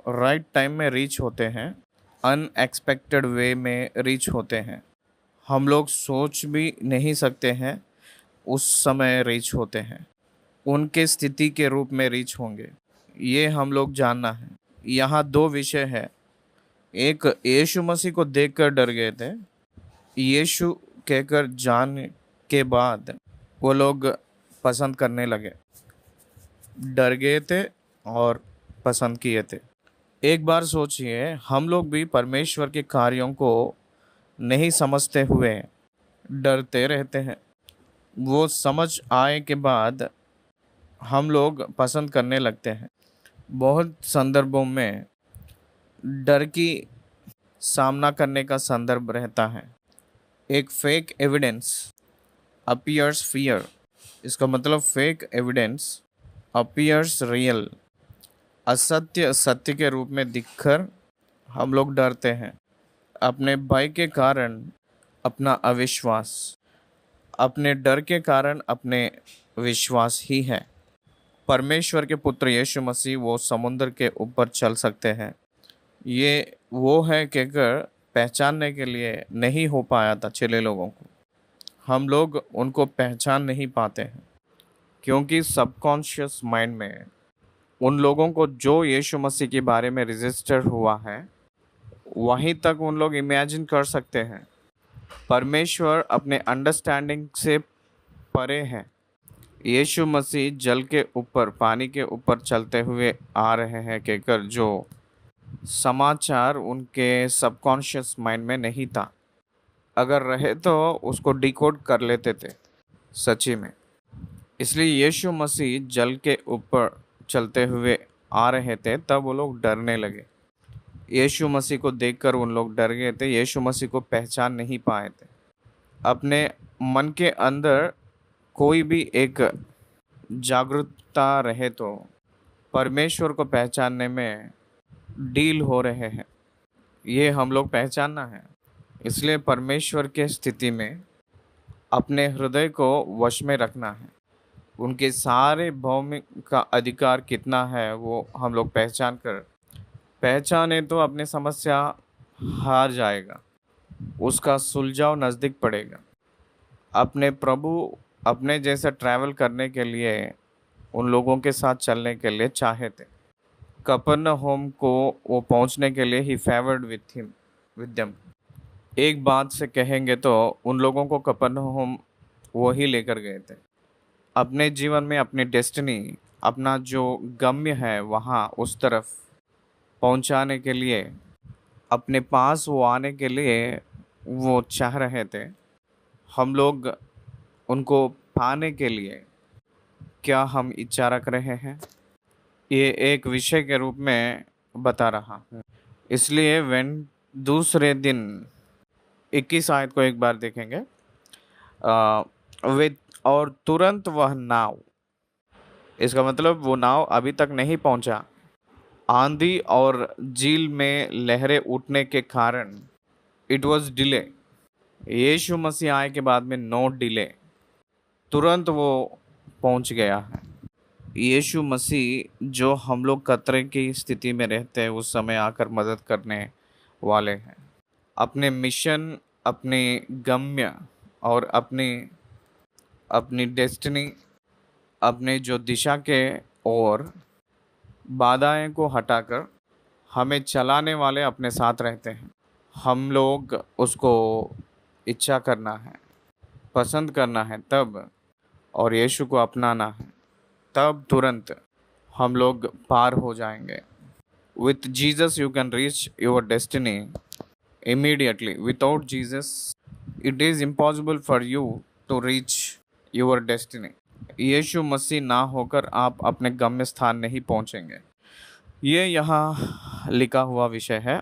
राइट टाइम में रीच होते हैं, अनएक्सपेक्टेड वे में रीच होते हैं। हम लोग सोच भी नहीं सकते हैं उस समय रीच होते हैं। उनके स्थिति के रूप में रीच होंगे, ये हम लोग जानना है। यहाँ 2 विषय है। एक, यीशु मसीह को देखकर डर गए थे। यीशु कहकर जान के बाद वो लोग पसंद करने लगे। डर गए थे और पसंद किए थे। एक बार सोचिए, हम लोग भी परमेश्वर के कार्यों को नहीं समझते हुए डरते रहते हैं। वो समझ आए के बाद हम लोग पसंद करने लगते हैं। बहुत संदर्भों में डर की सामना करने का संदर्भ रहता है। एक फेक एविडेंस अपीयर्स फियर। इसका मतलब फेक एविडेंस अपीयर्स रियल। असत्य सत्य के रूप में दिखकर हम लोग डरते हैं। अपने भय के कारण अपना अविश्वास, अपने डर के कारण अपने विश्वास ही है। परमेश्वर के पुत्र यीशु मसीह वो समुद्र के ऊपर चल सकते हैं। ये वो है कहकर पहचानने के लिए नहीं हो पाया था चेले लोगों को। हम लोग उनको पहचान नहीं पाते हैं क्योंकि सबकॉन्शियस माइंड में उन लोगों को जो यीशु मसीह के बारे में रजिस्टर हुआ है वहीं तक उन लोग इमेजिन कर सकते हैं। परमेश्वर अपने अंडरस्टैंडिंग से परे है। यीशु मसीह जल के ऊपर, पानी के ऊपर चलते हुए आ रहे हैं कहकर जो समाचार उनके सबकॉन्शियस माइंड में नहीं था। अगर रहे तो उसको डिकोड कर लेते थे सच्ची में। इसलिए यीशु मसीह जल के ऊपर चलते हुए आ रहे थे, तब वो लोग डरने लगे। यीशु मसीह को देखकर उन लोग डर गए थे। यीशु मसीह को पहचान नहीं पाए थे। अपने मन के अंदर कोई भी एक जागरूकता रहे तो परमेश्वर को पहचानने में डील हो रहे हैं, ये हम लोग पहचानना है। इसलिए परमेश्वर के स्थिति में अपने हृदय को वश में रखना है। उनके सारे भौमिक का अधिकार कितना है वो हम लोग पहचाने तो अपनी समस्या हार जाएगा, उसका सुलझाव नज़दीक पड़ेगा। अपने प्रभु अपने जैसा ट्रैवल करने के लिए उन लोगों के साथ चलने के लिए चाहे थे। कफरनहूम को वो पहुंचने के लिए ही फेवर्ड विद देम। एक बात से कहेंगे तो उन लोगों को कफरनहूम वो ही लेकर गए थे। अपने जीवन में अपनी डेस्टिनी, अपना जो गम्य है वहाँ उस तरफ पहुंचाने के लिए, अपने पास वो आने के लिए वो चाह रहे थे। हम लोग उनको पाने के लिए क्या हम इच्छा रख रहे हैं, ये एक विषय के रूप में बता रहा हूँ। इसलिए वेन दूसरे दिन 21 आयत को एक बार देखेंगे। वे और तुरंत वह नाव, इसका मतलब वो नाव अभी तक नहीं पहुंचा। आंधी और झील में लहरें उठने के कारण इट वॉज डिले। यीशु मसीह आए के बाद में नो डिले, तुरंत वो पहुंच गया है। यीशु मसीह जो हम लोग खतरे की स्थिति में रहते हैं उस समय आकर मदद करने वाले हैं। अपने मिशन, अपने गम्य और अपनी अपनी डेस्टिनी, अपने जो दिशा के और बाधाएं को हटाकर हमें चलाने वाले अपने साथ रहते हैं। हम लोग उसको इच्छा करना है, पसंद करना है तब, और यीशु को अपनाना है तब तुरंत हम लोग पार हो जाएंगे। With Jesus you can reach your destiny immediately. Without Jesus it is impossible for you to reach your destiny. यीशु मसीह ना होकर आप अपने गम्य स्थान नहीं पहुंचेंगे। ये यहाँ लिखा हुआ विषय है।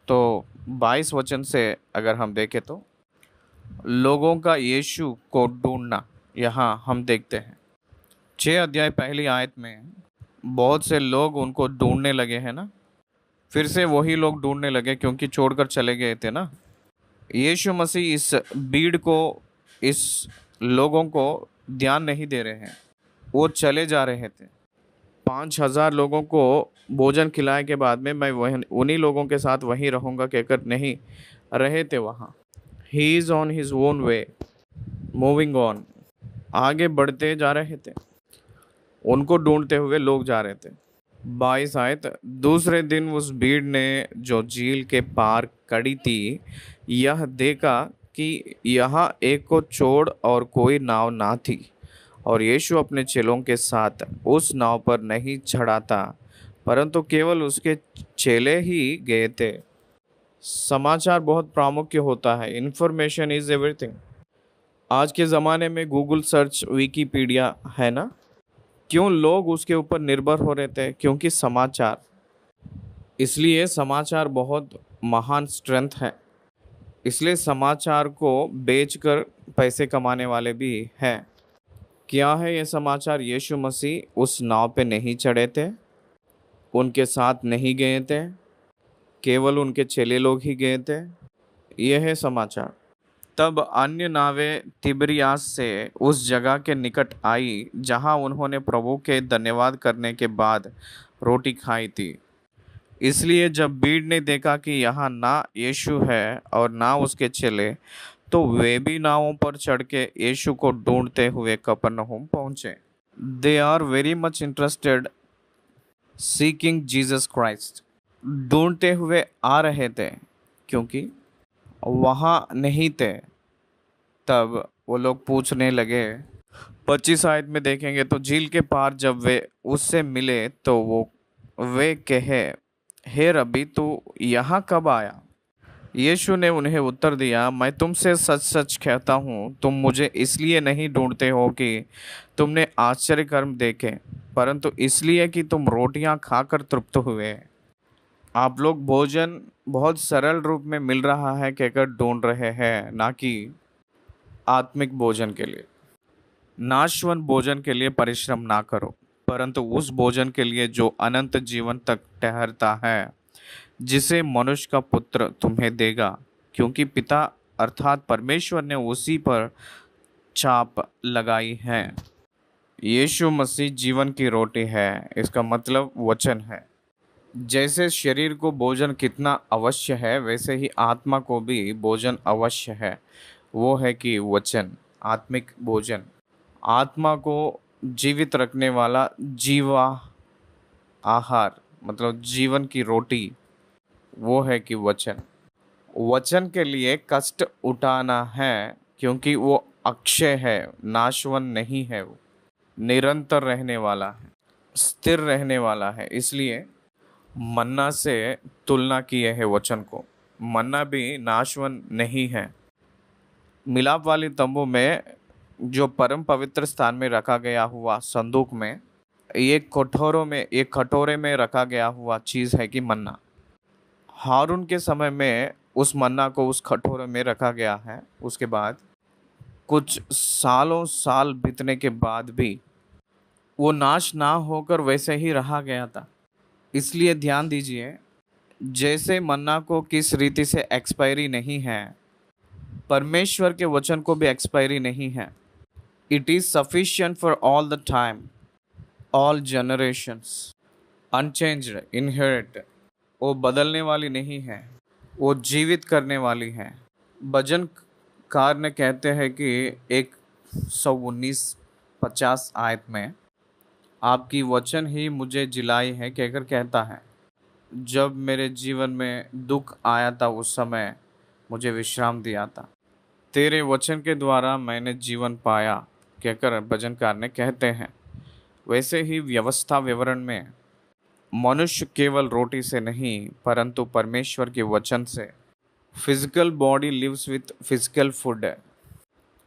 तो 22 वचन से अगर हम देखें तो लोगों का यीशु को ढूंढना यहाँ हम देखते हैं। 6 अध्याय पहली आयत में बहुत से लोग उनको ढूंढने लगे हैं ना, फिर से वही लोग ढूंढने लगे क्योंकि छोड़कर चले गए थे ना। यीशु मसीह इस भीड़ को, इस लोगों को ध्यान नहीं दे रहे हैं, वो चले जा रहे थे। 5,000 लोगों को भोजन खिलाए के बाद में मैं वही उन्हीं लोगों के साथ वहीं रहूँगा कहकर नहीं रहे थे वहाँ। He is on his own way, moving on, आगे बढ़ते जा रहे थे। उनको ढूंढते हुए लोग जा रहे थे। 22 आयत, दूसरे दिन उस भीड़ ने जो झील के पार खड़ी थी यह देखा कि यहाँ एक को छोड़ और कोई नाव ना थी, और यीशु अपने चेलों के साथ उस नाव पर नहीं चढ़ा था, परंतु केवल उसके चेले ही गए थे। समाचार बहुत प्रामुख्य होता है। Information is everything. आज के ज़माने में गूगल सर्च, विकीपीडिया है ना, क्यों लोग उसके ऊपर निर्भर हो रहे थे? क्योंकि समाचार, इसलिए समाचार बहुत महान स्ट्रेंथ है। इसलिए समाचार को बेचकर पैसे कमाने वाले भी हैं। क्या है ये समाचार? यीशु मसीह उस नाव पे नहीं चढ़े थे, उनके साथ नहीं गए थे, केवल उनके चेले लोग ही गए थे। यह है समाचार। तब अन्य नावें तिबरियास से उस जगह के निकट आई जहां उन्होंने प्रभु के धन्यवाद करने के बाद रोटी खाई थी। इसलिए जब भीड़ ने देखा कि यहाँ ना यीशु है और ना उसके चेले, तो वे भी नावों पर चढ़ के यीशु को ढूंढते हुए कफरनहूम पहुंचे। They are very much interested seeking Jesus Christ. ढूंढते हुए आ रहे थे क्योंकि वहाँ नहीं थे। तब वो लोग पूछने लगे। 25 आयत में देखेंगे तो झील के पार जब वे उससे मिले तो वे कहे, हे रब्बी, तू यहाँ कब आया? यीशु ने उन्हें उत्तर दिया, मैं तुमसे सच सच कहता हूँ, तुम मुझे इसलिए नहीं ढूंढते हो कि तुमने आश्चर्य कर्म देखे, परंतु इसलिए कि तुम रोटियां खाकर तृप्त हुए। आप लोग भोजन बहुत सरल रूप में मिल रहा है कहकर ढूंढ रहे हैं, ना कि आत्मिक भोजन के लिए। नाशवान भोजन के लिए परिश्रम ना करो, परंतु उस भोजन के लिए जो अनंत जीवन तक ठहरता है, जिसे मनुष्य का पुत्र तुम्हें देगा, क्योंकि पिता अर्थात परमेश्वर ने उसी पर छाप लगाई है। यीशु मसीह जीवन की रोटी है, इसका मतलब वचन है। जैसे शरीर को भोजन कितना अवश्य है, वैसे ही आत्मा को भी भोजन अवश्य है। वो है कि वचन, आत्मिक भोजन, आत्मा को जीवित रखने वाला जीवा आहार, मतलब जीवन की रोटी, वो है कि वचन। वचन के लिए कष्ट उठाना है क्योंकि वो अक्षय है, नाशवन नहीं है, वो निरंतर रहने वाला है, स्थिर रहने वाला है। इसलिए मन्ना से तुलना किए है वचन को। मन्ना भी नाशवन नहीं है। मिलाप वाली तंबू में जो परम पवित्र स्थान में रखा गया हुआ संदूक में एक कटोरे में रखा गया हुआ चीज है कि मन्ना। हारून के समय में उस मन्ना को उस कटोरे में रखा गया है। उसके बाद कुछ सालों साल बीतने के बाद भी वो नाश ना होकर वैसे ही रहा गया था। इसलिए ध्यान दीजिए, जैसे मन्ना को किस रीति से एक्सपायरी नहीं है, परमेश्वर के वचन को भी एक्सपायरी नहीं है। It is sufficient for all the time, all generations, unchanged, inherit. वो बदलने वाली नहीं है, वो जीवित करने वाली है। भजनकार ने कहते हैं कि 119:50 आयत में, आपकी वचन ही मुझे जिलाई है कहकर कहता है। जब मेरे जीवन में दुख आया था उस समय मुझे विश्राम दिया था। तेरे वचन के द्वारा मैंने जीवन पाया कहकर भजनकार ने कहते हैं। वैसे ही व्यवस्था विवरण में, मनुष्य केवल रोटी से नहीं परंतु परमेश्वर के वचन से, physical body lives with physical food,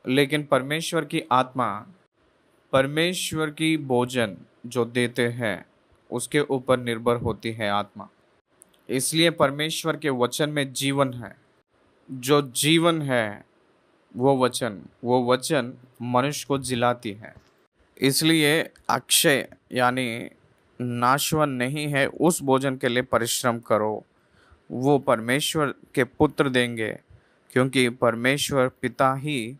लेकिन परमेश्वर की आत्मा, परमेश्वर की भोजन जो देते हैं उसके ऊपर निर्भर होती है आत्मा। इसलिए परमेश्वर के वचन में जीवन है। जो जीवन है वो वचन मनुष्य को जिलाती है। इसलिए अक्षय यानी नाशवन नहीं है उस भोजन के लिए परिश्रम करो, वो परमेश्वर के पुत्र देंगे, क्योंकि परमेश्वर पिता ही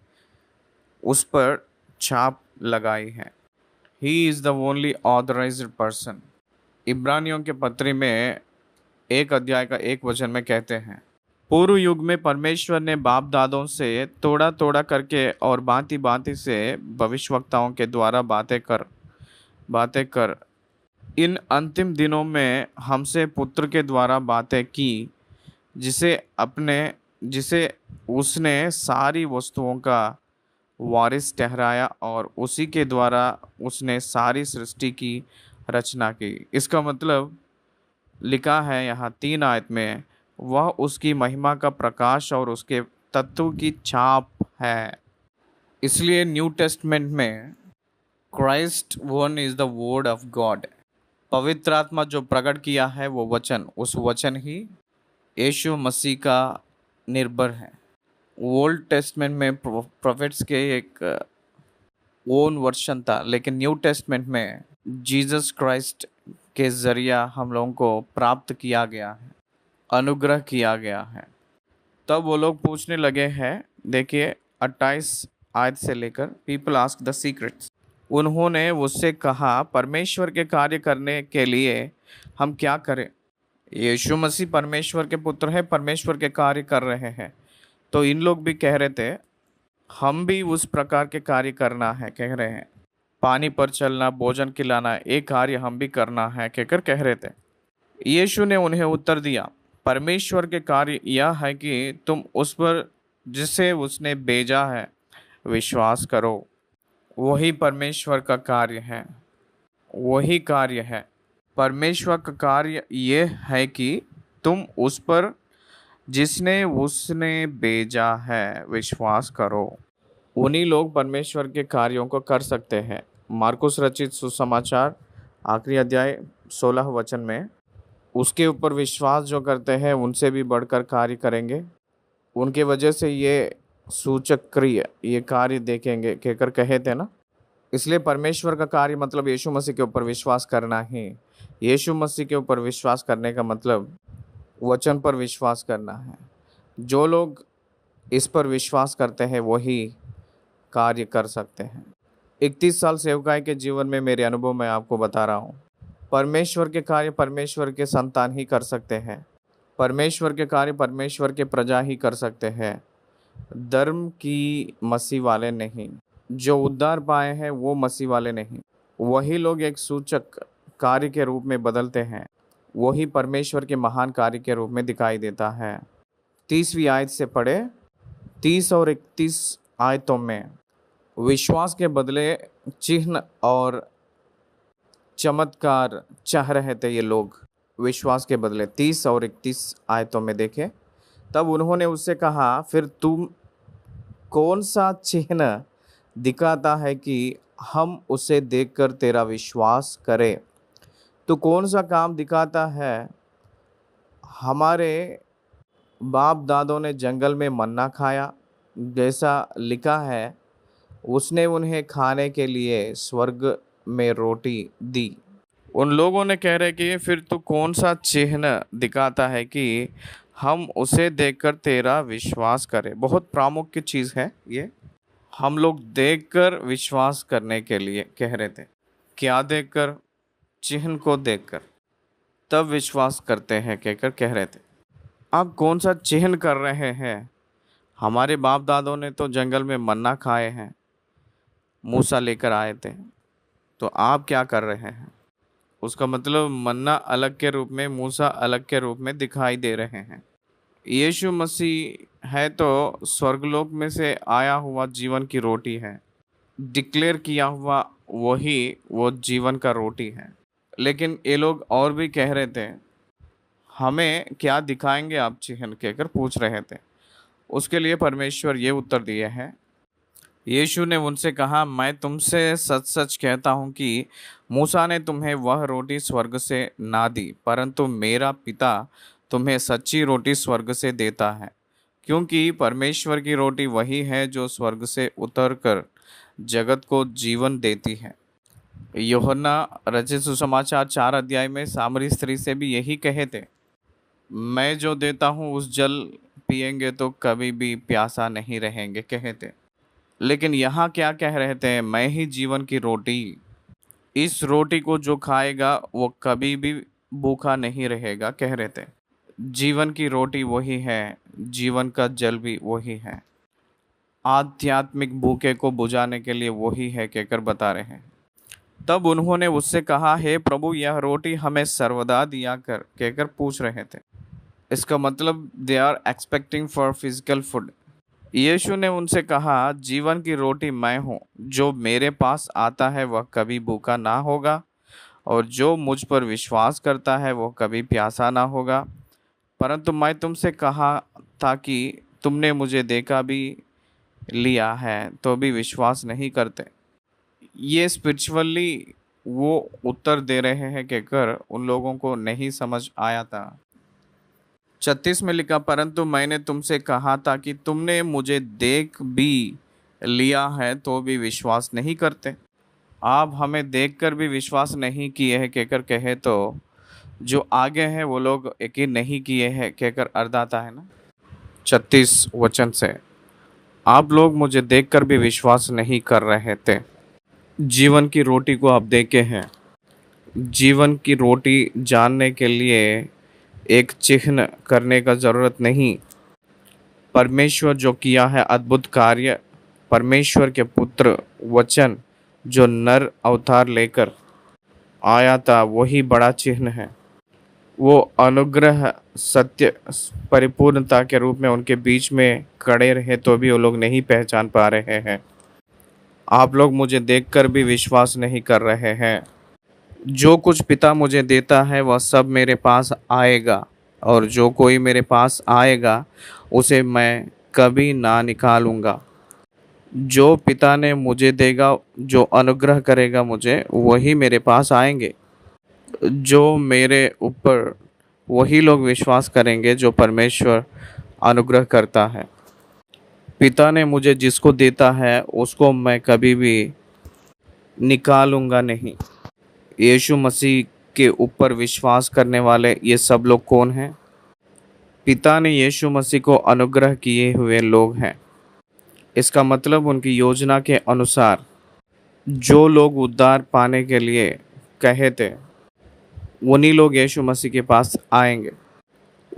उस पर छाप लगाई है। He is the only authorised person. इब्रानियों के पत्री में 1 अध्याय का 1 वचन में कहते हैं, पूर्व युग में परमेश्वर ने बाप दादों से तोड़ा तोड़ा करके और भांति भांति से भविष्यवक्ताओं के द्वारा बातें कर इन अंतिम दिनों में हमसे पुत्र के द्वारा बातें की, जिसे उसने सारी वस्तुओं का वारिस ठहराया और उसी के द्वारा उसने सारी सृष्टि की रचना की। इसका मतलब लिखा है यहाँ 3 आयत में, वह उसकी महिमा का प्रकाश और उसके तत्व की छाप है। इसलिए न्यू टेस्टमेंट में Christ one is the word of God. पवित्र आत्मा जो प्रकट किया है वो वचन, उस वचन ही यीशु मसीह का निर्भर है। ओल्ड टेस्टमेंट में प्रोफेट्स के एक ओन वर्शन था, लेकिन न्यू टेस्टमेंट में जीसस क्राइस्ट के जरिया हम लोगों को प्राप्त किया गया है, अनुग्रह किया गया है। तब वो लोग पूछने लगे हैं, देखिए 28 आयत से लेकर, पीपल आस्क द सीक्रेट्स। उन्होंने उससे कहा, परमेश्वर के कार्य करने के लिए हम क्या करें? यीशु मसीह परमेश्वर के पुत्र है, परमेश्वर के कार्य कर रहे हैं। तो इन लोग भी कह रहे थे हम भी उस प्रकार के कार्य करना है, कह रहे हैं पानी पर चलना, भोजन खिलाना, एक कार्य हम भी करना है कहकर कह रहे थे। यीशु ने उन्हें उत्तर दिया, परमेश्वर के कार्य यह है कि तुम उस पर जिसे उसने भेजा है विश्वास करो। वही परमेश्वर का कार्य है, वही कार्य है। परमेश्वर का कार्य ये है कि तुम उस पर जिसने उसने भेजा है विश्वास करो। उन्हीं लोग परमेश्वर के कार्यों को कर सकते हैं। मार्कुस रचित सुसमाचार आखिरी अध्याय 16 वचन में, उसके ऊपर विश्वास जो करते हैं उनसे भी बढ़कर कार्य करेंगे, उनके वजह से ये सूचक क्रिया, ये कार्य देखेंगे कहकर कहे थे ना। इसलिए परमेश्वर का कार्य मतलब यीशु मसीह के ऊपर विश्वास करना ही। यीशु मसीह के ऊपर विश्वास करने का मतलब वचन पर विश्वास करना है। जो लोग इस पर विश्वास करते हैं वही कार्य कर सकते हैं। 31 साल सेवकाई के जीवन में मेरे अनुभव में आपको बता रहा हूँ, परमेश्वर के कार्य परमेश्वर के संतान ही कर सकते हैं। परमेश्वर के कार्य परमेश्वर के प्रजा ही कर सकते हैं, धर्म की मसीह वाले नहीं। जो उद्धार पाए हैं वो मसीह वाले नहीं। वही लोग एक सूचक कार्य के रूप में बदलते हैं, वही परमेश्वर के महान कार्य के रूप में दिखाई देता है। 30वीं आयत से पढ़े, 30 और 31 आयतों में विश्वास के बदले चिन्ह और चमत्कार चाह रहे थे ये लोग। विश्वास के बदले। 30 और 31 आयतों में देखें। तब उन्होंने उससे कहा, फिर तुम कौन सा चिन्ह दिखाता है कि हम उसे देखकर तेरा विश्वास करें? तो कौन सा काम दिखाता है? हमारे बाप दादों ने जंगल में मन्ना खाया, जैसा लिखा है, उसने उन्हें खाने के लिए स्वर्ग में रोटी दी। उन लोगों ने कह रहे कि फिर तू कौन सा चिन्ह दिखाता है कि हम उसे देखकर तेरा विश्वास करें। बहुत प्रामुख्य चीज़ है ये। हम लोग देखकर विश्वास करने के लिए कह रहे थे। क्या देखकर? चिन्ह को देखकर तब विश्वास करते हैं कहकर कह रहे थे। आप कौन सा चिन्ह कर रहे हैं? हमारे बाप दादों ने तो जंगल में मन्ना खाए हैं, मूसा लेकर आए थे, तो आप क्या कर रहे हैं? उसका मतलब मन्ना अलग के रूप में, मूसा अलग के रूप में दिखाई दे रहे हैं। यीशु मसीह है तो स्वर्गलोक में से आया हुआ जीवन की रोटी है, डिक्लेयर किया हुआ वही वो जीवन का रोटी है। लेकिन ये लोग और भी कह रहे थे, हमें क्या दिखाएंगे आप चिन्ह, कहकर पूछ रहे थे। उसके लिए परमेश्वर ये उत्तर दिए हैं। यीशु ने उनसे कहा, मैं तुमसे सच सच कहता हूँ कि मूसा ने तुम्हें वह रोटी स्वर्ग से ना दी, परंतु मेरा पिता तुम्हें सच्ची रोटी स्वर्ग से देता है। क्योंकि परमेश्वर की रोटी वही है जो स्वर्ग से उतरकर जगत को जीवन देती है। यूहन्ना रचित सुसमाचार 4 अध्याय में सामरी स्त्री से भी यही कहे थे, मैं जो देता हूँ उस जल पिएंगे तो कभी भी प्यासा नहीं रहेंगे, कहे थे। लेकिन यहाँ क्या कह रहे थे? मैं ही जीवन की रोटी, इस रोटी को जो खाएगा वो कभी भी भूखा नहीं रहेगा, कह रहे थे। जीवन की रोटी वही है, जीवन का जल भी वही है, आध्यात्मिक भूखे को बुझाने के लिए वही है, कहकर बता रहे हैं। तब उन्होंने उससे कहा, हे प्रभु, यह रोटी हमें सर्वदा दिया कर, कहकर पूछ रहे थे। इसका मतलब they are expecting for physical food. यीशु ने उनसे कहा, जीवन की रोटी मैं हूँ, जो मेरे पास आता है वह कभी भूखा ना होगा, और जो मुझ पर विश्वास करता है वह कभी प्यासा ना होगा। परंतु मैं तुमसे कहा था कि तुमने मुझे देखा भी लिया है तो भी विश्वास नहीं करते। ये स्पिरिचुअली वो उत्तर दे रहे हैं कहकर उन लोगों को नहीं समझ आया था। 36 में लिखा, परंतु मैंने तुमसे कहा था कि तुमने मुझे देख भी लिया है तो भी विश्वास नहीं करते। आप हमें देखकर भी विश्वास नहीं किए हैं कहकर कहे तो जो आगे हैं वो लोग यकीन नहीं किए हैं कहकर अर्थ आता है ना। 36 वचन से, आप लोग मुझे देखकर भी विश्वास नहीं कर रहे थे। जीवन की रोटी को आप देखे हैं। जीवन की रोटी जानने के लिए एक चिन्ह करने का ज़रूरत नहीं। परमेश्वर जो किया है अद्भुत कार्य, परमेश्वर के पुत्र वचन जो नर अवतार लेकर आया था, वही बड़ा चिन्ह है। वो अनुग्रह सत्य परिपूर्णता के रूप में उनके बीच में खड़े रहे तो भी वो लोग नहीं पहचान पा रहे हैं। आप लोग मुझे देखकर भी विश्वास नहीं कर रहे हैं। जो कुछ पिता मुझे देता है वह सब मेरे पास आएगा, और जो कोई मेरे पास आएगा उसे मैं कभी ना निकालूंगा। जो पिता ने मुझे देगा, जो अनुग्रह करेगा मुझे, वही मेरे पास आएंगे। जो मेरे ऊपर वही लोग विश्वास करेंगे जो परमेश्वर अनुग्रह करता है। पिता ने मुझे जिसको देता है उसको मैं कभी भी निकालूंगा नहीं। यीशु मसीह के ऊपर विश्वास करने वाले ये सब लोग कौन हैं? पिता ने यीशु मसीह को अनुग्रह किए हुए लोग हैं। इसका मतलब उनकी योजना के अनुसार जो लोग उद्धार पाने के लिए कहे थे, उन्हीं लोग यीशु मसीह के पास आएंगे।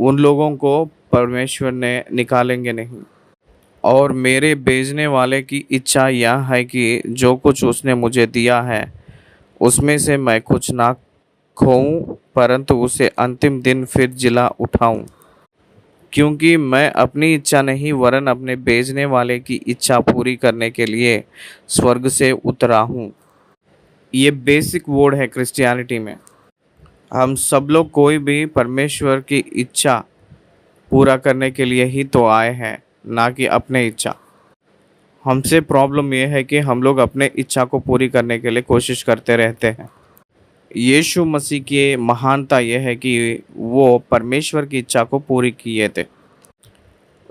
उन लोगों को परमेश्वर ने निकालेंगे नहीं। और मेरे भेजने वाले की इच्छा यह है कि जो कुछ उसने मुझे दिया है उसमें से मैं कुछ ना खोऊं, परंतु उसे अंतिम दिन फिर जिला उठाऊं। क्योंकि मैं अपनी इच्छा नहीं वरन अपने भेजने वाले की इच्छा पूरी करने के लिए स्वर्ग से उतरा हूँ। ये बेसिक वर्ड है क्रिश्चियनिटी में। हम सब लोग कोई भी परमेश्वर की इच्छा पूरा करने के लिए ही तो आए हैं, ना कि अपने इच्छा। हमसे प्रॉब्लम यह है कि हम लोग अपने इच्छा को पूरी करने के लिए कोशिश करते रहते हैं। यीशु मसीह की महानता यह है कि वो परमेश्वर की इच्छा को पूरी किए थे।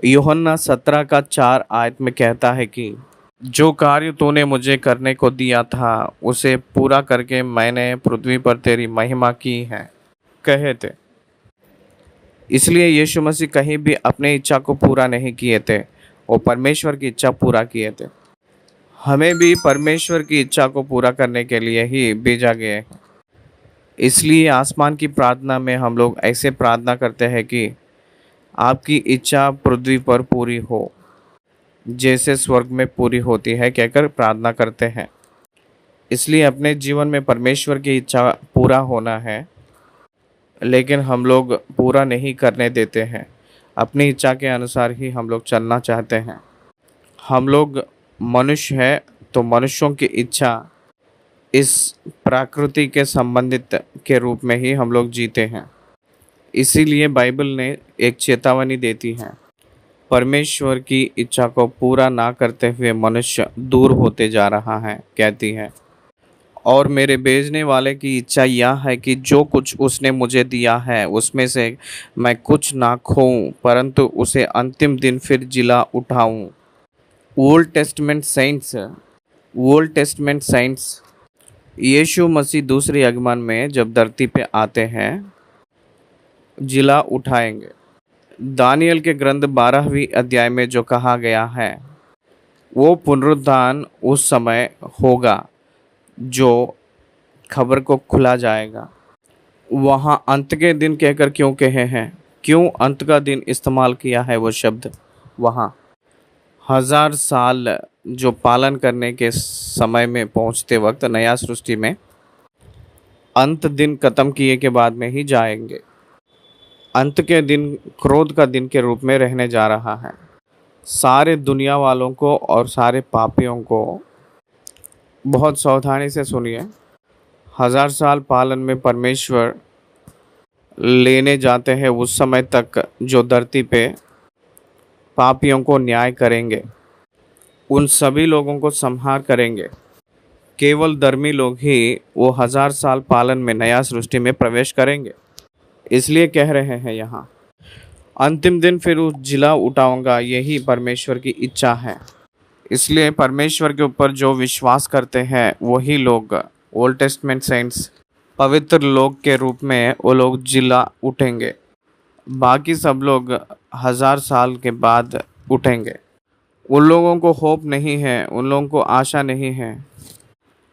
यूहन्ना 17 का 4 आयत में कहता है कि जो कार्य तूने मुझे करने को दिया था उसे पूरा करके मैंने पृथ्वी पर तेरी महिमा की है, कहे थे। इसलिए यीशु मसीह कहीं भी अपने इच्छा को पूरा नहीं किए थे, वो परमेश्वर की इच्छा पूरा किए थे। हमें भी परमेश्वर की इच्छा को पूरा करने के लिए ही भेजा गया है। इसलिए आसमान की प्रार्थना में हम लोग ऐसे प्रार्थना करते हैं कि आपकी इच्छा पृथ्वी पर पूरी हो जैसे स्वर्ग में पूरी होती है, कहकर प्रार्थना करते हैं। इसलिए अपने जीवन में परमेश्वर की इच्छा पूरा होना है, लेकिन हम लोग पूरा नहीं करने देते हैं। अपनी इच्छा के अनुसार ही हम लोग चलना चाहते हैं। हम लोग मनुष्य हैं, तो मनुष्यों की इच्छा इस प्रकृति के संबंधित के रूप में ही हम लोग जीते हैं। इसीलिए बाइबल ने एक चेतावनी देती है, परमेश्वर की इच्छा को पूरा ना करते हुए मनुष्य दूर होते जा रहा है, कहती है। और मेरे भेजने वाले की इच्छा यह है कि जो कुछ उसने मुझे दिया है उसमें से मैं कुछ ना खोऊं, परंतु उसे अंतिम दिन फिर जिला उठाऊं। ओल्ड टेस्टमेंट साइंट्स यीशु मसीह दूसरे आगमन में जब धरती पे आते हैं जिला उठाएंगे। दानियल के ग्रंथ 12वीं अध्याय में जो कहा गया है वो पुनरुत्थान उस समय होगा जो खबर को खुला जाएगा। वहाँ अंत के दिन कहकर क्यों कहे हैं, क्यों अंत का दिन इस्तेमाल किया है वो शब्द? वहाँ 1000 साल जो पालन करने के समय में पहुँचते वक्त नया सृष्टि में अंत दिन खत्म किए के बाद में ही जाएंगे। अंत के दिन क्रोध का दिन के रूप में रहने जा रहा है। सारे दुनिया वालों को और सारे पापियों को बहुत सावधानी से सुनिए। 1000 साल पालन में परमेश्वर लेने जाते हैं उस समय तक जो धरती पे पापियों को न्याय करेंगे, उन सभी लोगों को संहार करेंगे। केवल धर्मी लोग ही वो 1000 साल पालन में नया सृष्टि में प्रवेश करेंगे। इसलिए कह रहे हैं यहाँ अंतिम दिन फिर उस जिला उठाऊंगा, यही परमेश्वर की इच्छा है। इसलिए परमेश्वर के ऊपर जो विश्वास करते हैं वही लोग, ओल्ड टेस्टमेंट सेंट्स, पवित्र लोग के रूप में वो लोग जिला उठेंगे। बाकी सब लोग 1000 साल के बाद उठेंगे। उन लोगों को होप नहीं है, उन लोगों को आशा नहीं है,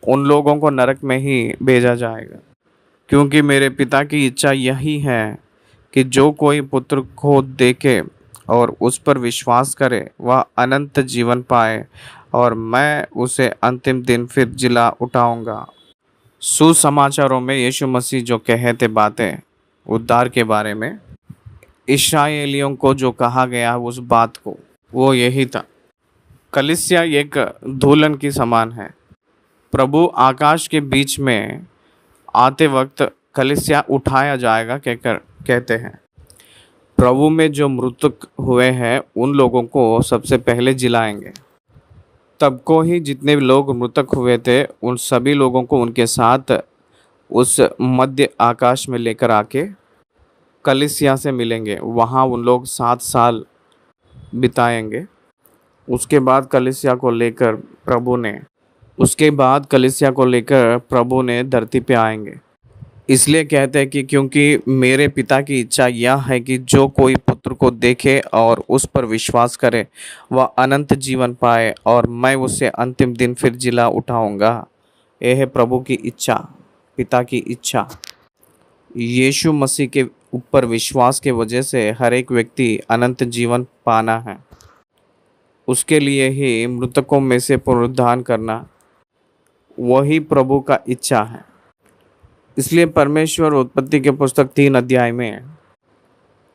उन लोगों को नरक में ही भेजा जाएगा। क्योंकि मेरे पिता की इच्छा यही है कि जो कोई पुत्र को देखे और उस पर विश्वास करे वह अनंत जीवन पाए, और मैं उसे अंतिम दिन फिर जिला उठाऊंगा। सुसमाचारों में यीशु मसीह जो कहे थे बातें उद्धार के बारे में, इस्राएलियों को जो कहा गया उस बात को, वो यही था। कलीसिया एक दुल्हन की समान है। प्रभु आकाश के बीच में आते वक्त कलीसिया उठाया जाएगा कहकर कहते हैं। प्रभु में जो मृतक हुए हैं उन लोगों को सबसे पहले जिलाएंगे। तब को ही जितने भी लोग मृतक हुए थे उन सभी लोगों को उनके साथ उस मध्य आकाश में लेकर आके कलीसिया से मिलेंगे। वहाँ उन लोग 7 साल बिताएंगे। उसके बाद कलीसिया को लेकर प्रभु ने धरती पे आएंगे। इसलिए कहते हैं कि क्योंकि मेरे पिता की इच्छा यह है कि जो कोई पुत्र को देखे और उस पर विश्वास करे वह अनंत जीवन पाए, और मैं उसे अंतिम दिन फिर जिला उठाऊंगा। यह है प्रभु की इच्छा, पिता की इच्छा। यीशु मसीह के ऊपर विश्वास के वजह से हर एक व्यक्ति अनंत जीवन पाना है। उसके लिए ही मृतकों में से पुनरुत्थान करना वही प्रभु का इच्छा है। इसलिए परमेश्वर उत्पत्ति के पुस्तक 3 अध्याय में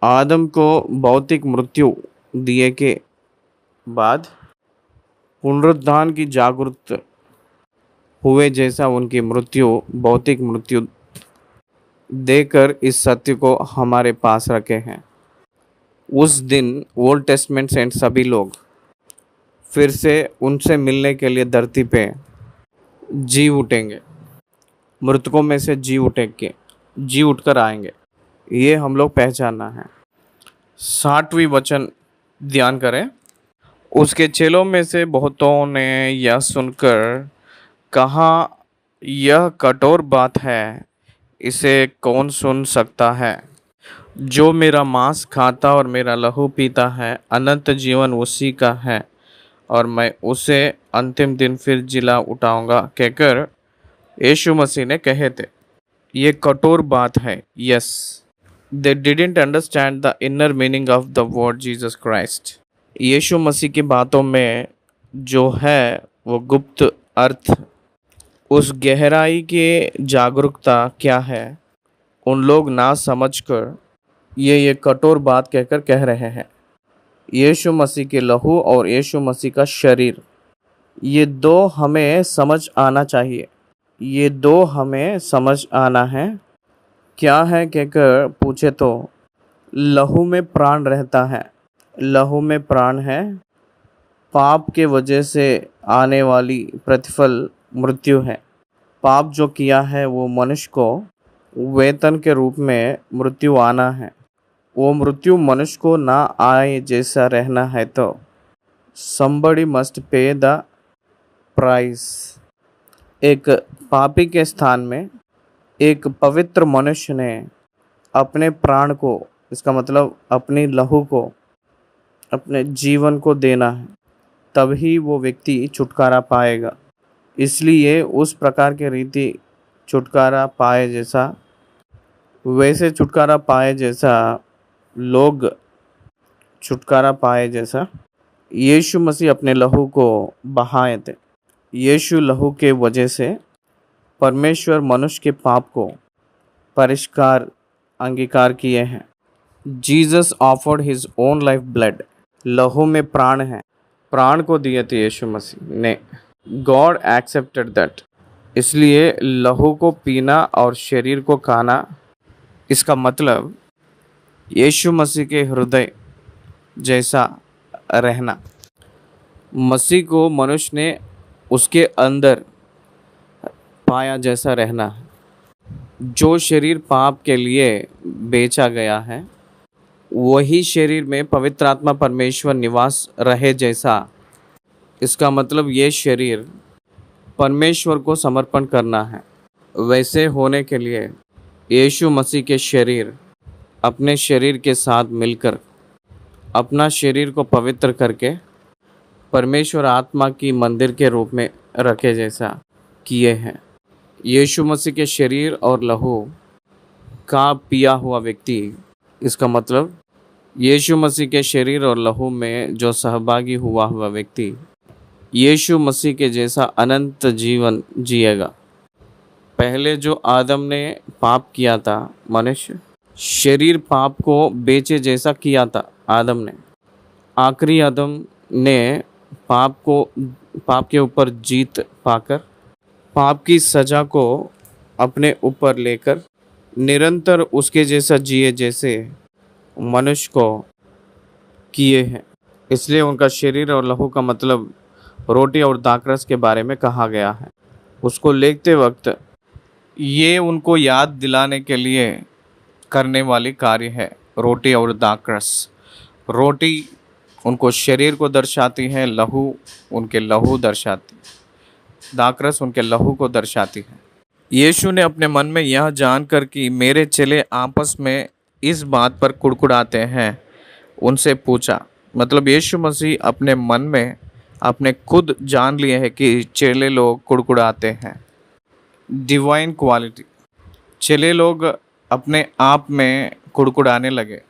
आदम को भौतिक मृत्यु दिए के बाद पुनरुत्थान की जागरूक हुए जैसा उनकी मृत्यु भौतिक मृत्यु देकर इस सत्य को हमारे पास रखे हैं। उस दिन ओल्ड टेस्टमेंट सेंट सभी लोग फिर से उनसे मिलने के लिए धरती पे जी उठेंगे, मृतकों में से जी उठकर आएंगे। ये हम लोग पहचानना है। 60वीं वचन ध्यान करें। उसके चेलों में से बहुतों ने यह सुनकर कहा, यह कठोर बात है, इसे कौन सुन सकता है? जो मेरा मांस खाता और मेरा लहू पीता है, अनंत जीवन उसी का है और मैं उसे अंतिम दिन फिर जिला उठाऊंगा, कहकर यीशु मसीह ने कहे थे। ये कठोर बात है। Yes, they didn't understand the inner meaning of the word Jesus Christ. यीशु मसीह की बातों में जो है वो गुप्त अर्थ, उस गहराई की जागरूकता क्या है, उन लोग ना समझकर ये कठोर बात कहकर कह रहे हैं। यीशु मसीह के लहू और यीशु मसीह का शरीर, ये दो हमें समझ आना चाहिए। ये दो हमें समझ आना है। क्या है कहकर पूछे तो लहू में प्राण रहता है। लहू में प्राण है। पाप के वजह से आने वाली प्रतिफल मृत्यु है। पाप जो किया है वो मनुष्य को वेतन के रूप में मृत्यु आना है। वो मृत्यु मनुष्य को ना आए जैसा रहना है तो somebody must pay the price। एक पापी के स्थान में एक पवित्र मनुष्य ने अपने प्राण को, इसका मतलब अपनी लहू को, अपने जीवन को देना है, तभी वो व्यक्ति छुटकारा पाएगा। इसलिए उस प्रकार के रीति छुटकारा पाए जैसा, वैसे छुटकारा पाए जैसा, लोग छुटकारा पाए जैसा यीशु मसीह अपने लहू को बहाए थे। यीशु लहू के वजह से परमेश्वर मनुष्य के पाप को परिष्कार अंगीकार किए हैं। Jesus offered his own life blood. लहू में प्राण है, प्राण को दिए थे यीशु मसीह ने। God accepted that. इसलिए लहू को पीना और शरीर को खाना, इसका मतलब यीशु मसीह के हृदय जैसा रहना। मसीह को मनुष्य ने उसके अंदर पाया जैसा रहना है। जो शरीर पाप के लिए बेचा गया है, वही शरीर में पवित्र आत्मा परमेश्वर निवास रहे जैसा। इसका मतलब ये शरीर परमेश्वर को समर्पण करना है। वैसे होने के लिए यीशु मसीह के शरीर अपने शरीर के साथ मिलकर अपना शरीर को पवित्र करके परमेश्वर आत्मा की मंदिर के रूप में रखे जैसा किए हैं। यीशु मसीह के शरीर और लहू का पिया हुआ व्यक्ति, इसका मतलब यीशु मसीह के शरीर और लहू में जो सहभागी हुआ व्यक्ति यीशु मसीह के जैसा अनंत जीवन जिएगा। पहले जो आदम ने पाप किया था, मनुष्य शरीर पाप को बेचे जैसा किया था आदम ने। आखिरी आदम ने पाप के ऊपर जीत पाकर पाप की सजा को अपने ऊपर लेकर निरंतर उसके जैसा जिए जैसे मनुष्य को किए हैं। इसलिए उनका शरीर और लहू का मतलब रोटी और दाखरस के बारे में कहा गया है। उसको लेते वक्त ये उनको याद दिलाने के लिए करने वाली कार्य है। रोटी और दाखरस, रोटी उनको शरीर को दर्शाती है, लहू उनके लहू दर्शाती, दाखरस उनके लहू को दर्शाती है। यीशु ने अपने मन में यह जानकर कि मेरे चेले आपस में इस बात पर कुड़कुड़ाते हैं, उनसे पूछा। मतलब यीशु मसीह अपने मन में अपने खुद जान लिए हैं कि चेले लोग कुड़कुड़ाते हैं। Divine quality. चेले लोग अपने आप में कुड़कुड़ाने लगे।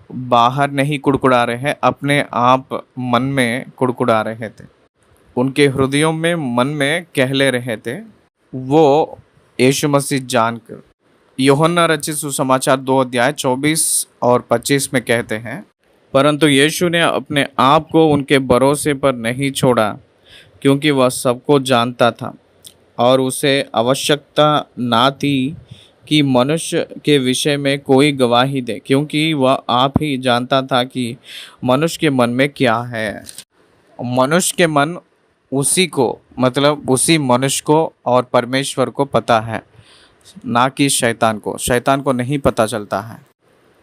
बाहर नहीं कुड़कुड़ा रहे हैं, अपने आप मन में कुड़कुड़ा रहे थे। उनके हृदयों में, मन में कहले रहे थे वो यीशु मसीह जानकर। यूहन्ना रचित सुसमाचार 2 अध्याय 24 और 25 में कहते हैं, परंतु यीशु ने अपने आप को उनके भरोसे पर नहीं छोड़ा, क्योंकि वह सबको जानता था और उसे आवश्यकता ना थी कि मनुष्य के विषय में कोई गवाही दे, क्योंकि वह आप ही जानता था कि मनुष्य के मन में क्या है। मनुष्य के मन उसी को, मतलब उसी मनुष्य को और परमेश्वर को पता है, ना कि शैतान को। शैतान को नहीं पता चलता है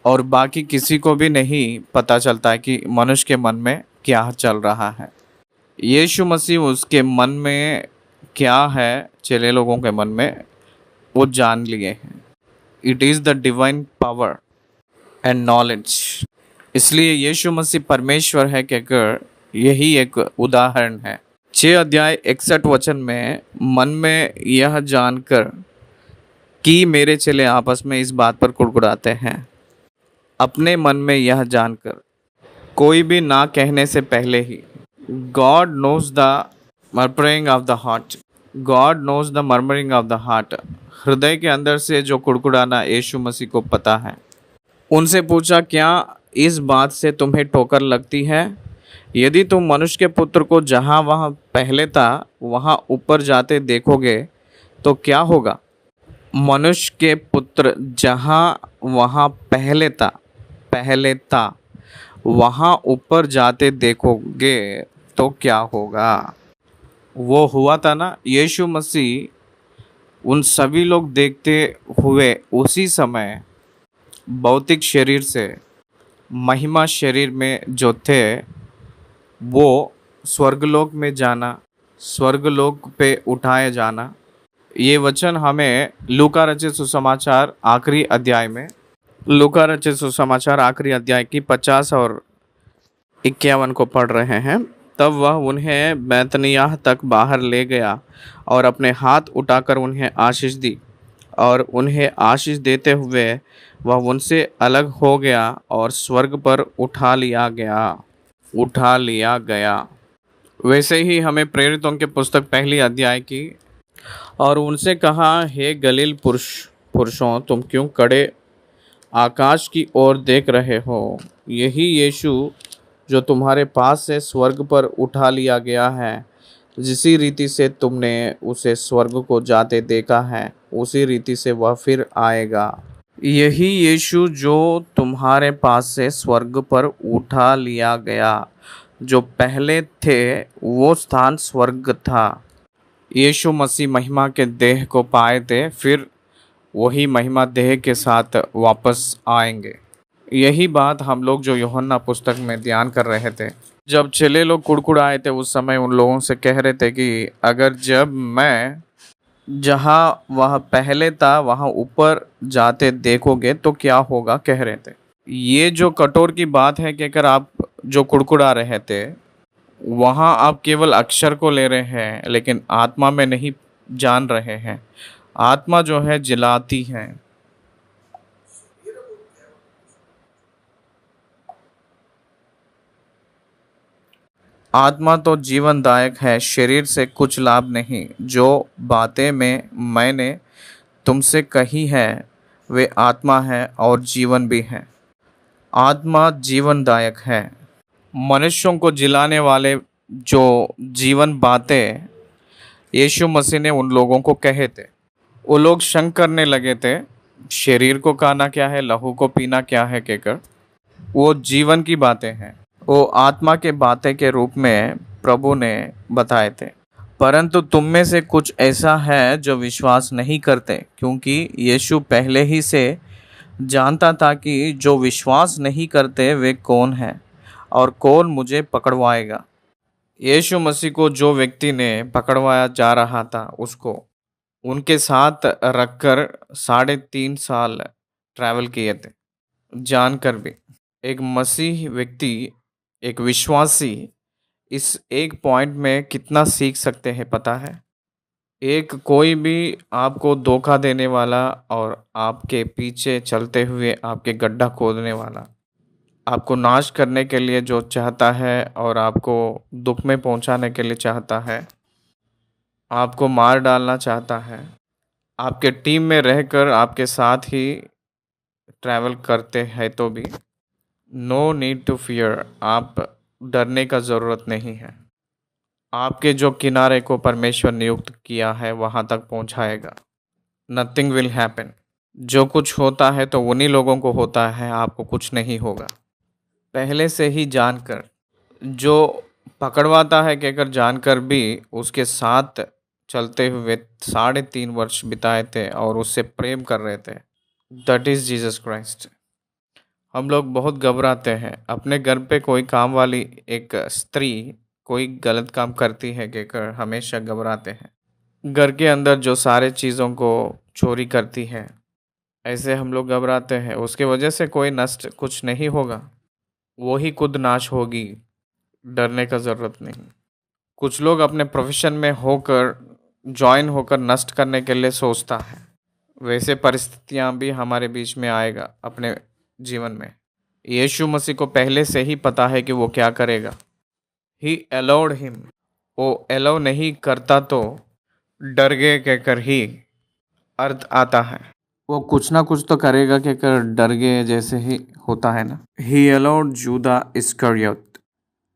और बाकी किसी को भी नहीं पता चलता है कि मनुष्य के मन में क्या चल रहा है। यीशु मसीह उसके मन में क्या है, चेले लोगों के मन में, वो जान लिए हैं। It is the divine power and knowledge. इसलिए यीशु मसीह परमेश्वर है कहकर यही एक उदाहरण है। 6 अध्याय 61 वचन में, मन में यह जानकर कि मेरे चेले आपस में इस बात पर कुड़कुड़ाते हैं, अपने मन में यह जानकर, कोई भी ना कहने से पहले ही। God knows the murmuring of the heart. God knows the murmuring of the heart. हृदय के अंदर से जो कुड़कुड़ाना यीशु मसीह को पता है। उनसे पूछा, क्या इस बात से तुम्हें ठोकर लगती है? यदि तुम मनुष्य के पुत्र को जहाँ वहाँ पहले था वहाँ ऊपर जाते देखोगे तो क्या होगा? मनुष्य के पुत्र जहाँ वहाँ पहले था वहाँ ऊपर जाते देखोगे तो क्या होगा? वो हुआ था ना, यीशु मसीह उन सभी लोग देखते हुए उसी समय भौतिक शरीर से महिमा शरीर में जो थे, वो स्वर्गलोक में जाना, स्वर्गलोक पे उठाए जाना। ये वचन हमें लूका रचित सुसमाचार आखिरी अध्याय में, लूका रचित सुसमाचार आखिरी अध्याय की 50 और 51 को पढ़ रहे हैं। तब वह उन्हें बैतनिय्याह तक बाहर ले गया और अपने हाथ उठाकर उन्हें आशीष दी, और उन्हें आशीष देते हुए वह उनसे अलग हो गया और स्वर्ग पर उठा लिया गया। वैसे ही हमें प्रेरितों के पुस्तक पहली अध्याय की, और उनसे कहा, हे गलील पुरुषों, तुम क्यों खड़े आकाश की ओर देख रहे हो? यही यीशु जो तुम्हारे पास से स्वर्ग पर उठा लिया गया है, जिसी रीति से तुमने उसे स्वर्ग को जाते देखा है, उसी रीति से वह फिर आएगा। यही यीशु जो तुम्हारे पास से स्वर्ग पर उठा लिया गया, जो पहले थे वो स्थान स्वर्ग था। यीशु मसीह महिमा के देह को पाए थे, फिर वही महिमा देह के साथ वापस आएंगे। यही बात हम लोग जो यूहन्ना पुस्तक में ध्यान कर रहे थे। जब चेले लोग कुड़कुड़ाए थे उस समय उन लोगों से कह रहे थे कि अगर जब मैं जहाँ वह पहले था वहाँ ऊपर जाते देखोगे तो क्या होगा, कह रहे थे। ये जो कठोर की बात है कि अगर आप जो कुड़कुड़ा रहे थे वहाँ आप केवल अक्षर को ले रहे हैं लेकिन आत्मा में नहीं जान रहे हैं। आत्मा जो है जिलाती है। आत्मा तो जीवनदायक है, शरीर से कुछ लाभ नहीं। जो बातें मैंने तुमसे कही है वे आत्मा है और जीवन भी है। आत्मा जीवनदायक है। मनुष्यों को जिलाने वाले जो जीवन बातें यीशु मसीह ने उन लोगों को कहे थे, वो लोग शंक करने लगे थे, शरीर को खाना क्या है, लहू को पीना क्या है कहकर। वो जीवन की बातें हैं, वो आत्मा के बातें के रूप में प्रभु ने बताए थे। परंतु तुम में से कुछ ऐसा है जो विश्वास नहीं करते, क्योंकि यीशु पहले ही से जानता था कि जो विश्वास नहीं करते वे कौन हैं और कौन मुझे पकड़वाएगा। यीशु मसीह को जो व्यक्ति ने पकड़वाया जा रहा था उसको उनके साथ रखकर 3.5 साल ट्रैवल किए थे। जानकर भी एक मसीह व्यक्ति, एक विश्वासी इस एक पॉइंट में कितना सीख सकते हैं पता है? एक कोई भी आपको धोखा देने वाला और आपके पीछे चलते हुए आपके गड्ढा खोदने वाला, आपको नाश करने के लिए जो चाहता है और आपको दुख में पहुंचाने के लिए चाहता है, आपको मार डालना चाहता है, आपके टीम में रहकर आपके साथ ही ट्रैवल करते हैं तो भी नो नीड टू फियर, आप डरने का ज़रूरत नहीं है। आपके जो किनारे को परमेश्वर नियुक्त किया है वहाँ तक पहुँचाएगा। Nothing will happen. जो कुछ होता है तो उन्हीं लोगों को होता है, आपको कुछ नहीं होगा। पहले से ही जानकर, जो पकड़वाता है कहकर जानकर भी उसके साथ चलते हुए 3.5 वर्ष बिताए थे और उससे प्रेम कर रहे थे, दैट इज जीसस क्राइस्ट। हम लोग बहुत घबराते हैं, अपने घर पे कोई काम वाली एक स्त्री कोई गलत काम करती है कहकर हमेशा घबराते हैं। घर के अंदर जो सारे चीज़ों को चोरी करती है, ऐसे हम लोग घबराते हैं। उसके वजह से कोई नष्ट कुछ नहीं होगा, वो ही खुद नाश होगी, डरने का ज़रूरत नहीं। कुछ लोग अपने प्रोफेशन में होकर ज्वाइन होकर नष्ट करने के लिए सोचता है, वैसे परिस्थितियां भी हमारे बीच में आएगा अपने जीवन में। यीशु मसीह को पहले से ही पता है कि वो क्या करेगा। ही अलाउड हिम, वो अलाउ नहीं करता तो डर गए कहकर ही अर्थ आता है। वो कुछ ना कुछ तो करेगा कहकर डर गए जैसे ही होता है ना। ही अलाउड जूदा इस्करियोत,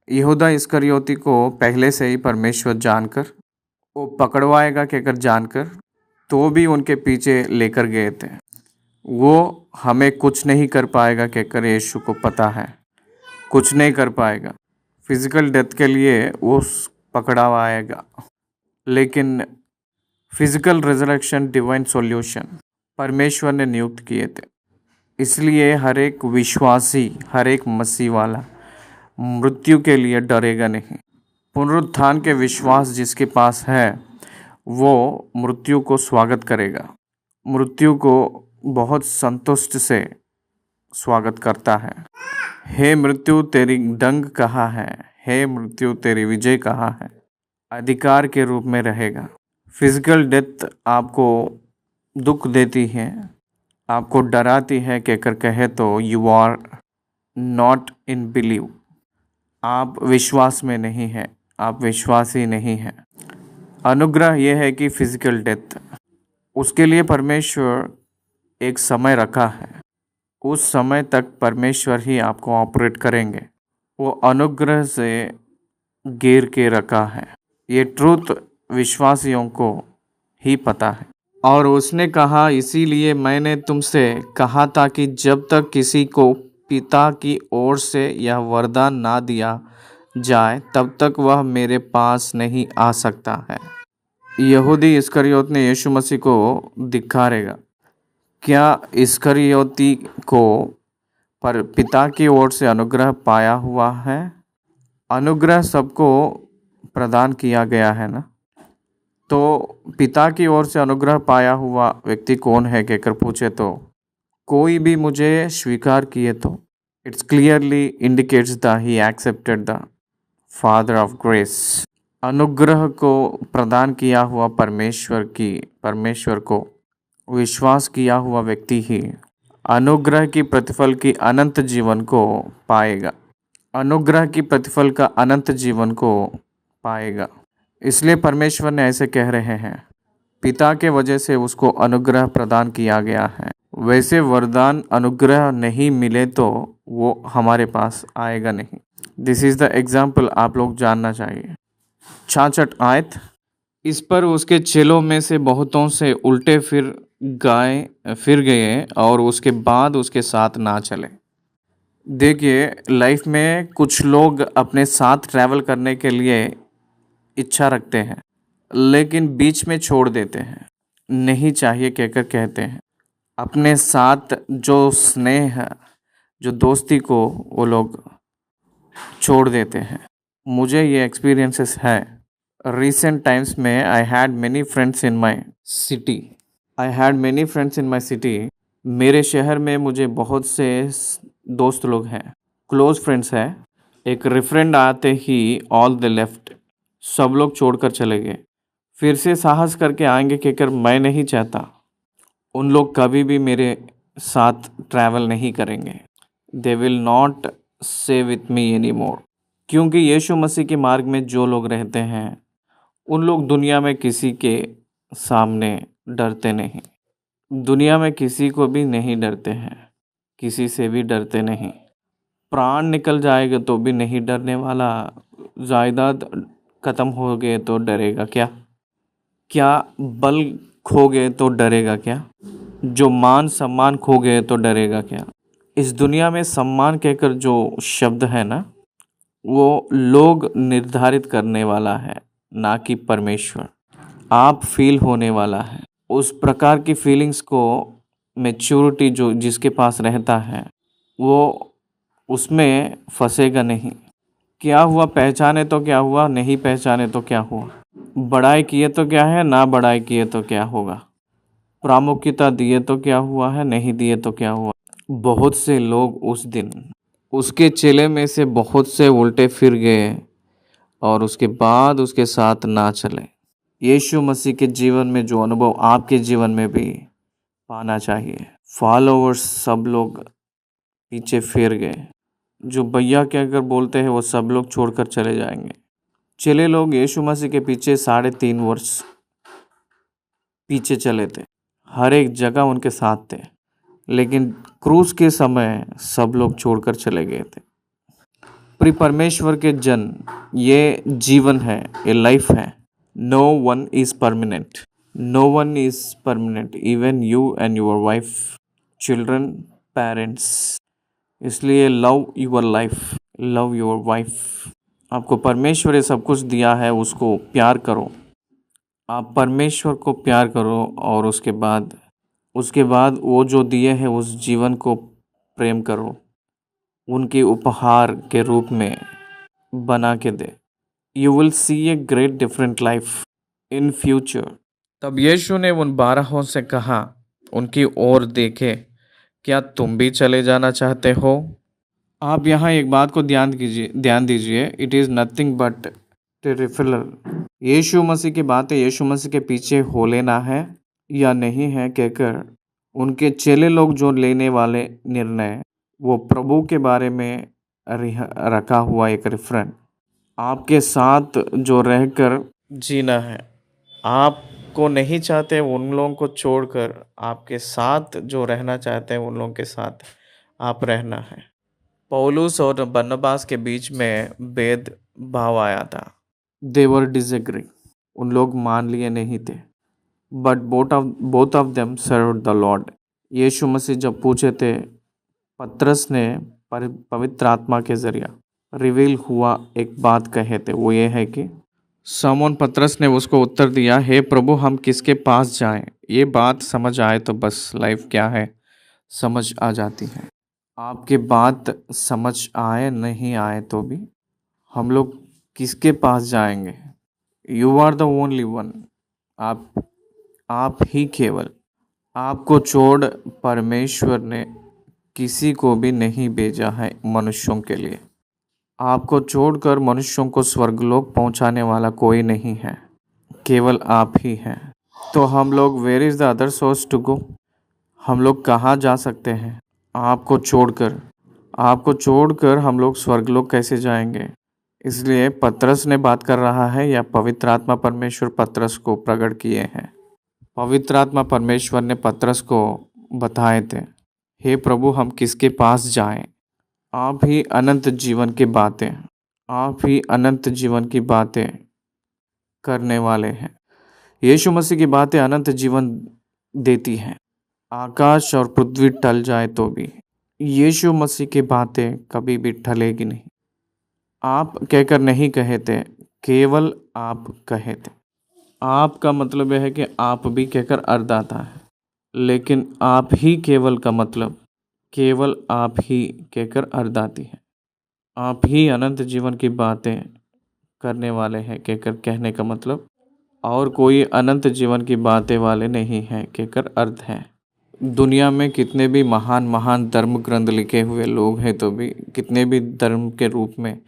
यहूदा इस्करियोती को पहले से ही परमेश्वर जानकर वो पकड़वाएगा कहकर जानकर तो भी उनके पीछे लेकर गए थे। वो हमें कुछ नहीं कर पाएगा कहकर यीशु को पता है, कुछ नहीं कर पाएगा। फिजिकल डेथ के लिए वो पकड़वाएगा, लेकिन फिजिकल रिजरेक्शन डिवाइन सॉल्यूशन परमेश्वर ने नियुक्त किए थे। इसलिए हर एक विश्वासी, हर एक मसीह वाला मृत्यु के लिए डरेगा नहीं। पुनरुत्थान के विश्वास जिसके पास है वो मृत्यु को स्वागत करेगा, मृत्यु को बहुत संतुष्ट से स्वागत करता है। हे मृत्यु तेरी डंग कहाँ है, हे मृत्यु तेरी विजय कहाँ है, अधिकार के रूप में रहेगा। फिजिकल डेथ आपको दुख देती है, आपको डराती है कहकर कहे तो you are not in believe, आप विश्वास में नहीं हैं, आप विश्वासी नहीं हैं। अनुग्रह यह है कि फिजिकल डेथ, उसके लिए परमेश्वर एक समय रखा है, उस समय तक परमेश्वर ही आपको ऑपरेट करेंगे। वो अनुग्रह से घेर के रखा है, ये ट्रूथ विश्वासियों को ही पता है। और उसने कहा, इसीलिए मैंने तुमसे कहा था कि जब तक किसी को पिता की ओर से यह वरदान ना दिया जाए तब तक वह मेरे पास नहीं आ सकता है। यहूदी इस्करियोत ने यीशु मसीह को धिक्कारेगा। क्या इस्करियोती को पर पिता की ओर से अनुग्रह पाया हुआ है? अनुग्रह सबको प्रदान किया गया है ना। तो पिता की ओर से अनुग्रह पाया हुआ व्यक्ति कौन है कहकर पूछे तो कोई भी मुझे स्वीकार किए तो it's clearly indicates the he accepted the father of grace. अनुग्रह को प्रदान किया हुआ परमेश्वर को विश्वास किया हुआ व्यक्ति ही अनुग्रह की प्रतिफल की अनंत जीवन को पाएगा, अनुग्रह की प्रतिफल का अनंत जीवन को पाएगा। इसलिए परमेश्वर ने ऐसे कह रहे हैं, पिता के वजह से उसको अनुग्रह प्रदान किया गया है। वैसे वरदान अनुग्रह नहीं मिले तो वो हमारे पास आएगा नहीं। दिस इज़ द एग्जाम्पल आप लोग जानना चाहिए। 66 आयत, इस पर उसके चेलों में से बहुतों से उल्टे फिर गए और उसके बाद उसके साथ ना चले। देखिए, लाइफ में कुछ लोग अपने साथ ट्रैवल करने के लिए इच्छा रखते हैं लेकिन बीच में छोड़ देते हैं, नहीं चाहिए कहकर कहते हैं। अपने साथ जो स्नेह, जो दोस्ती को वो लोग छोड़ देते हैं। मुझे ये एक्सपीरियंसेस है। रिसेंट टाइम्स में I had many friends in my city. मेरे शहर में मुझे बहुत से दोस्त लोग हैं, क्लोज फ्रेंड्स हैं। एक रेफरेंड आते ही ऑल द लेफ्ट, सब लोग छोड़कर चले गए। फिर से साहस करके आएंगे कहकर मैं नहीं चाहता। उन लोग कभी भी मेरे साथ ट्रैवल नहीं करेंगे। दे विल नॉट से विथ मी एनी मोर। क्योंकि यीशु मसीह के मार्ग में जो लोग रहते हैं उन लोग दुनिया में किसी के सामने डरते नहीं, दुनिया में किसी को भी नहीं डरते हैं, किसी से भी डरते नहीं। प्राण निकल जाएगा तो भी नहीं डरने वाला, जायदाद ख़त्म हो गए तो डरेगा क्या? क्या बल खो गए तो डरेगा क्या? जो मान सम्मान खो गए तो डरेगा क्या। इस दुनिया में सम्मान कहकर जो शब्द है ना, वो लोग निर्धारित करने वाला है, ना कि परमेश्वर। आप फील होने वाला है उस प्रकार की फीलिंग्स को। मैच्योरिटी जो जिसके पास रहता है वो उसमें फंसेगा नहीं। क्या हुआ पहचाने तो क्या हुआ, नहीं पहचाने तो क्या हुआ। बड़ाई किए तो क्या है, ना बड़ाई किए तो क्या होगा। प्रामुख्यता दिए तो क्या हुआ है, नहीं दिए तो क्या हुआ। बहुत से लोग उस दिन उसके चेले में से बहुत से उल्टे फिर गए और उसके बाद उसके साथ ना चले। यीशु मसीह के जीवन में जो अनुभव आपके जीवन में भी पाना चाहिए। फॉलोवर्स सब लोग पीछे फिर गए। जो भैया क्या अगर बोलते हैं वो सब लोग छोड़कर चले जाएंगे। चेले लोग यीशु मसीह के पीछे 3.5 वर्ष पीछे चले थे, हर एक जगह उनके साथ थे, लेकिन क्रूस के समय सब लोग छोड़कर चले गए थे। प्रिय परमेश्वर के जन, ये जीवन है, ये लाइफ है। No one is permanent, no one is permanent, even you and your wife, children, parents. इसलिए love your life, love your wife. आपको परमेश्वर ये सब कुछ दिया है, उसको प्यार करो। आप परमेश्वर को प्यार करो और उसके बाद वो जो दिए हैं उस जीवन को प्रेम करो, उनके उपहार के रूप में बना के दे। You will see a great different life in future. तब यीशु ने उन 12 से कहा, उनकी ओर देखे, क्या तुम भी चले जाना चाहते हो। आप यहाँ एक बात को ध्यान दीजिए। It is nothing but terrifier. यीशु मसीह की बातें यीशु मसीह के पीछे हो लेना है या नहीं है कहकर उनके चेले लोग जो लेने वाले निर्णय, वो प्रभु के बारे में रखा हुआ एक रेफरेंस। आपके साथ जो रहकर जीना है, आपको नहीं चाहते उन लोगों को छोड़कर आपके साथ जो रहना चाहते हैं उन लोगों के साथ आप रहना है। पौलुस और बरनबास के बीच में भेद भाव आया था। देवर डिसएग्री, उन लोग मान लिए नहीं थे। But both of them served the Lord. यीशु मसीह जब पूछे थे, पतरस ने पवित्र आत्मा के जरिए रिवील हुआ एक बात कहे थे, वो ये है कि समौन पतरस ने उसको उत्तर दिया, हे प्रभु हम किसके पास जाएं। ये बात समझ आए तो बस लाइफ क्या है समझ आ जाती है। आपके बात समझ आए नहीं आए तो भी हम लोग किसके पास जाएंगे। You are the only one. आप ही केवल। आपको छोड़ परमेश्वर ने किसी को भी नहीं भेजा है मनुष्यों के लिए। आपको छोड़कर मनुष्यों को स्वर्गलोक पहुंचाने वाला कोई नहीं है, केवल आप ही हैं। तो हम लोग where is the other source to go. हम लोग कहाँ जा सकते हैं आपको छोड़कर हम लोग स्वर्गलोक कैसे जाएंगे। इसलिए पतरस ने बात कर रहा है या पवित्र आत्मा परमेश्वर पतरस को प्रकट किए हैं। पवित्र आत्मा परमेश्वर ने पतरस को बताए थे, हे प्रभु हम किसके पास जाएं। आप ही अनंत जीवन की बातें करने वाले हैं। यीशु मसीह की बातें अनंत जीवन देती हैं। आकाश और पृथ्वी टल जाए तो भी यीशु मसीह की बातें कभी भी टलेगी नहीं। आप कहकर नहीं कहे थे, केवल आप कहे थे। आप का मतलब यह है कि आप भी कहकर अर्थ आता है, लेकिन आप ही केवल का मतलब केवल आप ही कहकर अर्थ आती है। आप ही अनंत जीवन की बातें करने वाले हैं कहकर कहने का मतलब और कोई अनंत जीवन की बातें वाले नहीं हैं कहकर अर्थ है। दुनिया में कितने भी महान महान धर्म ग्रंथ लिखे हुए लोग हैं तो भी, कितने भी धर्म के रूप में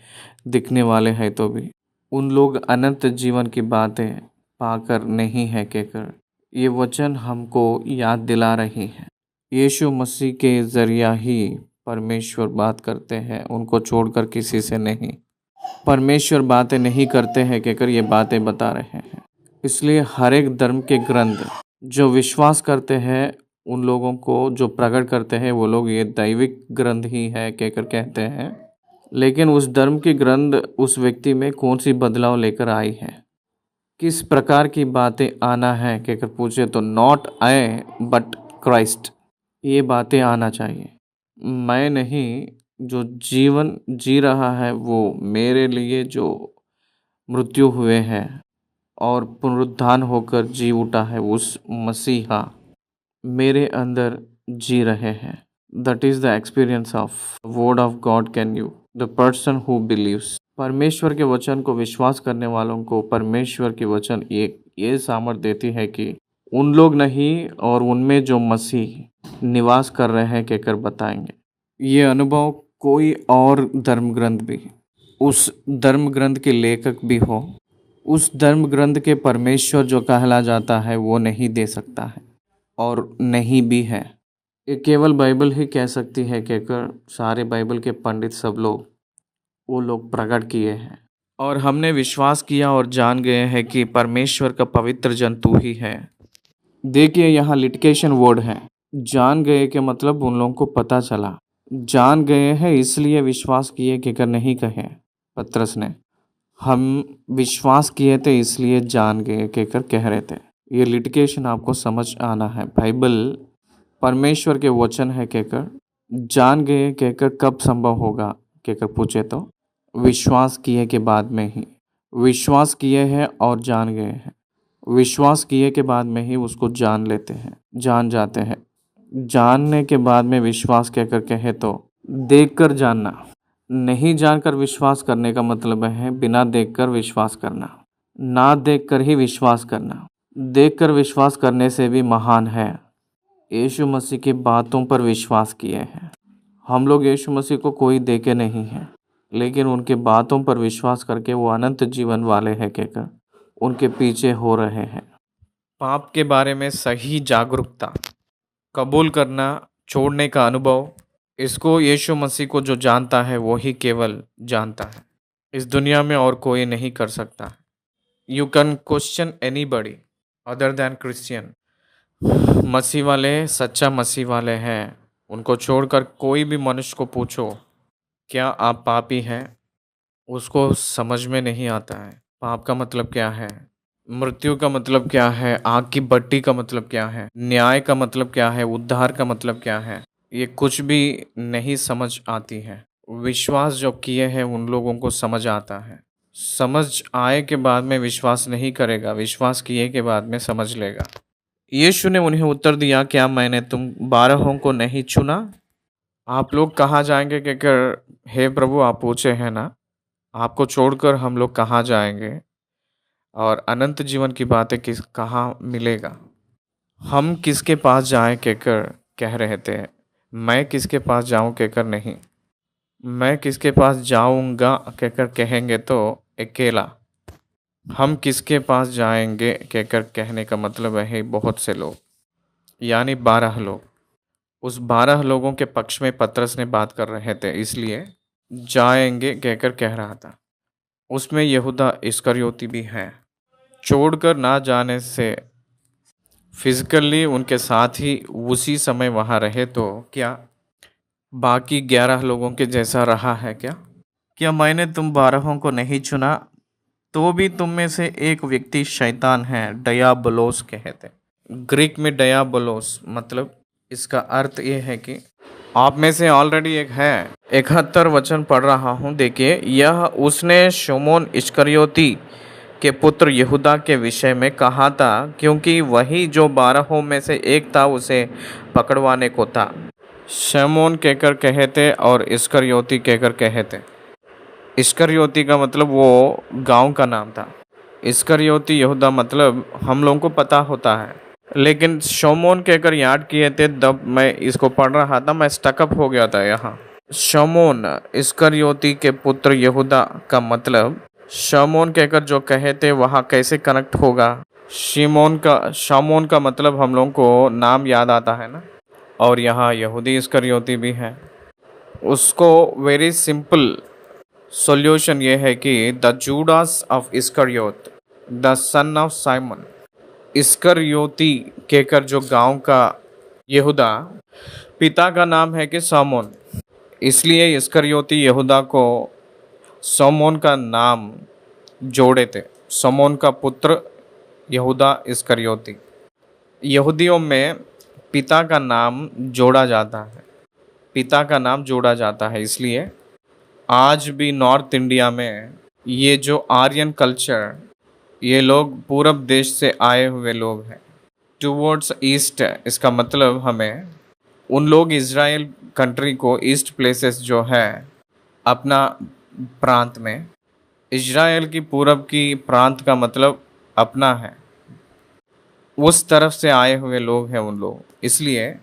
दिखने वाले हैं तो भी, उन लोग अनंत जीवन की बातें पाकर नहीं है कहकर ये वचन हमको याद दिला रही है। यीशु मसीह के ज़रिया ही परमेश्वर बात करते हैं, उनको छोड़कर किसी से नहीं। परमेश्वर बातें नहीं करते हैं कहकर ये बातें बता रहे हैं। इसलिए हर एक धर्म के ग्रंथ जो विश्वास करते हैं उन लोगों को जो प्रकट करते हैं वो लोग ये दैविक ग्रंथ ही है कहकर कहते हैं। लेकिन उस धर्म की ग्रंथ उस व्यक्ति में कौन सी बदलाव लेकर आई है, किस प्रकार की बातें आना है कहकर पूछे तो नॉट आई बट क्राइस्ट। ये बातें आना चाहिए। मैं नहीं, जो जीवन जी रहा है वो मेरे लिए जो मृत्यु हुए हैं और पुनरुत्थान होकर जी उठा है, उस मसीहा मेरे अंदर जी रहे हैं। That is the experience of word of God can you the person who believes. परमेश्वर के वचन को विश्वास करने वालों को परमेश्वर के वचन ये सामर्थ देती है कि उन लोग नहीं और उनमें जो मसीह निवास कर रहे हैं कहकर बताएंगे। ये अनुभव कोई और धर्म ग्रंथ भी, उस धर्म ग्रंथ के लेखक भी हो, उस धर्म ग्रंथ के परमेश्वर जो कहला जाता है वो नहीं दे सकता है और नहीं भी है। ये केवल बाइबल ही कह सकती है कहकर सारे बाइबल के पंडित सब लोग वो लोग प्रकट किए हैं और हमने विश्वास किया और जान गए हैं कि परमेश्वर का पवित्र जन तू ही है। देखिए यहाँ लिटिगेशन वर्ड है। जान गए के मतलब उन लोगों को पता चला। जान गए हैं इसलिए विश्वास किए कहकर नहीं कहे पतरस ने। हम विश्वास किए थे इसलिए जान गए कहकर कह रहे थे। ये लिटिगेशन आपको समझ आना है। बाइबल परमेश्वर के वचन है कहकर जान गए कहकर कब संभव होगा कहकर पूछे तो विश्वास किए के बाद में ही। विश्वास किए हैं और जान गए हैं। विश्वास किए के बाद में ही उसको जान लेते हैं, जान जाते हैं। जानने के बाद में विश्वास कहकर कहे तो देखकर जानना। नहीं जानकर विश्वास करने का मतलब है बिना देखकर विश्वास करना, ना देखकर ही विश्वास करना। देखकर विश्वास करने से भी महान है यीशु मसीह की बातों पर विश्वास किए हैं। हम लोग यीशु मसीह को कोई देखे नहीं हैं, लेकिन उनके बातों पर विश्वास करके वो अनंत जीवन वाले हैं कहकर उनके पीछे हो रहे हैं। पाप के बारे में सही जागरूकता, कबूल करना, छोड़ने का अनुभव, इसको यीशु मसीह को जो जानता है वो ही केवल जानता है। इस दुनिया में और कोई नहीं कर सकता। You can question anybody other than Christian. मसीह वाले सच्चा मसीह वाले हैं, उनको छोड़कर कोई भी मनुष्य को पूछो क्या आप पापी हैं, उसको समझ में नहीं आता है। पाप का मतलब क्या है, मृत्यु का मतलब क्या है, आग की भट्टी का मतलब क्या है, न्याय का मतलब क्या है, उद्धार का मतलब क्या है, ये कुछ भी नहीं समझ आती है। विश्वास जो किए हैं उन लोगों को समझ आता है। समझ आए के बाद में विश्वास नहीं करेगा, विश्वास किए के बाद में समझ लेगा। यीशु ने उन्हें उत्तर दिया, क्या मैंने तुम 12 को नहीं चुना? आप लोग कहाँ जाएंगे कहकर हे प्रभु आप पूछे हैं ना, आपको छोड़कर हम लोग कहाँ जाएंगे और अनंत जीवन की बातें कहाँ मिलेगा। हम किसके पास जाएं कहकर कह रहे थे, मैं किसके पास जाऊं कहकर नहीं। मैं किसके पास जाऊंगा कहकर कहेंगे तो अकेला। हम किसके पास जाएंगे कहकर कहने का मतलब है बहुत से लोग, यानी 12 लोग। उस 12 लोगों के पक्ष में पतरस ने बात कर रहे थे, इसलिए जाएंगे कहकर कह रहा था। उसमें यहूदा इस्करियोती भी है। छोड़कर ना जाने से फिजिकली उनके साथ ही उसी समय वहाँ रहे तो क्या बाकी 11 लोगों के जैसा रहा है क्या? क्या मैंने तुम 12 को नहीं चुना? तो भी तुम में से एक व्यक्ति शैतान है, डयाबोलोस कहते। ग्रीक में डयाबोलोस मतलब इसका अर्थ ये है कि आप में से ऑलरेडी एक है। 71 वचन पढ़ रहा हूँ, देखिए। यह उसने शमौन इस्करियोती के पुत्र यहूदा के विषय में कहा था, क्योंकि वही जो 12 में से एक था उसे पकड़वाने को था। शमौन कहकर कहते और इस्करियोती कहकर कहते। इस्करियोती का मतलब वो गांव का नाम था। इस्करियोती यहूदा मतलब हम लोगों को पता होता है, लेकिन शमौन कहकर याद किए थे। तब मैं इसको पढ़ रहा था, मैं स्टकअप हो गया था यहाँ। शमौन इस्करियोती के पुत्र यहूदा का मतलब शमौन कहकर जो कहे थे वहाँ कैसे कनेक्ट होगा। शमौन का मतलब हम लोगों को नाम याद आता है ना, और यहाँ यहूदी इस्करियोती भी है। उसको वेरी सिंपल सॉल्यूशन ये है कि the Judas of Iscariot the son of Simon. इस्करियोती कहकर जो गांव का यहूदा, पिता का नाम है कि शमौन, इसलिए इस्करियोती यहूदा को शमौन का नाम जोड़े थे। शमौन का पुत्र यहूदा इस्करियोती। यहूदियों में पिता का नाम जोड़ा जाता है, पिता का नाम जोड़ा जाता है। इसलिए आज भी नॉर्थ इंडिया में ये जो आर्यन कल्चर, ये लोग पूरब देश से आए हुए लोग हैं। टूवर्ड्स ईस्ट, इसका मतलब हमें उन लोग इज़राइल कंट्री को, ईस्ट प्लेसेस जो है अपना प्रांत में, इज़राइल की पूरब की प्रांत का मतलब अपना है, उस तरफ से आए हुए लोग हैं उन लोग। इसलिए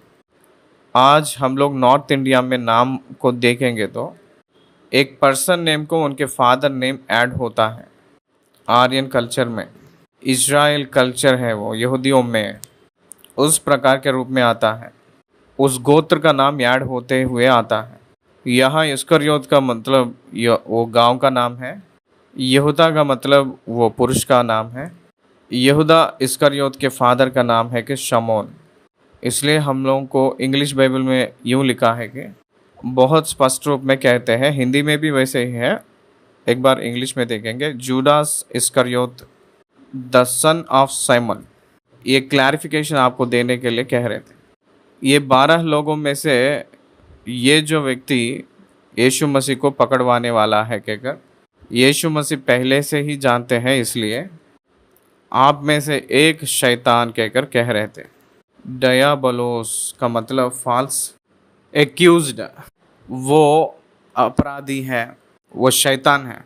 आज हम लोग नॉर्थ इंडिया में नाम को देखेंगे तो एक पर्सन नेम को उनके फादर नेम ऐड होता है। आर्यन कल्चर में, इज़राइल कल्चर है वो यहूदियों में उस प्रकार के रूप में आता है, उस गोत्र का नाम ऐड होते हुए आता है। यहाँ इस्करियोत का मतलब वो गांव का नाम है, यहूदा का मतलब वो पुरुष का नाम है। यहूदा इस्करियोत के फादर का नाम है कि शमौन। इसलिए हम लोगों को इंग्लिश बाइबल में यूँ लिखा है कि बहुत स्पष्ट रूप में कहते हैं, हिंदी में भी वैसे ही है, एक बार इंग्लिश में देखेंगे, Judas Iscariot the son of Simon. ये क्लैरिफिकेशन आपको देने के लिए कह रहे थे। ये 12 लोगों में से ये जो व्यक्ति यीशु मसीह को पकड़वाने वाला है कहकर यीशु मसीह पहले से ही जानते हैं, इसलिए आप में से एक शैतान कहकर कह रहे थे। डयाबलोस का मतलब फॉल्स एक्यूज्ड, वो अपराधी है, वो शैतान है।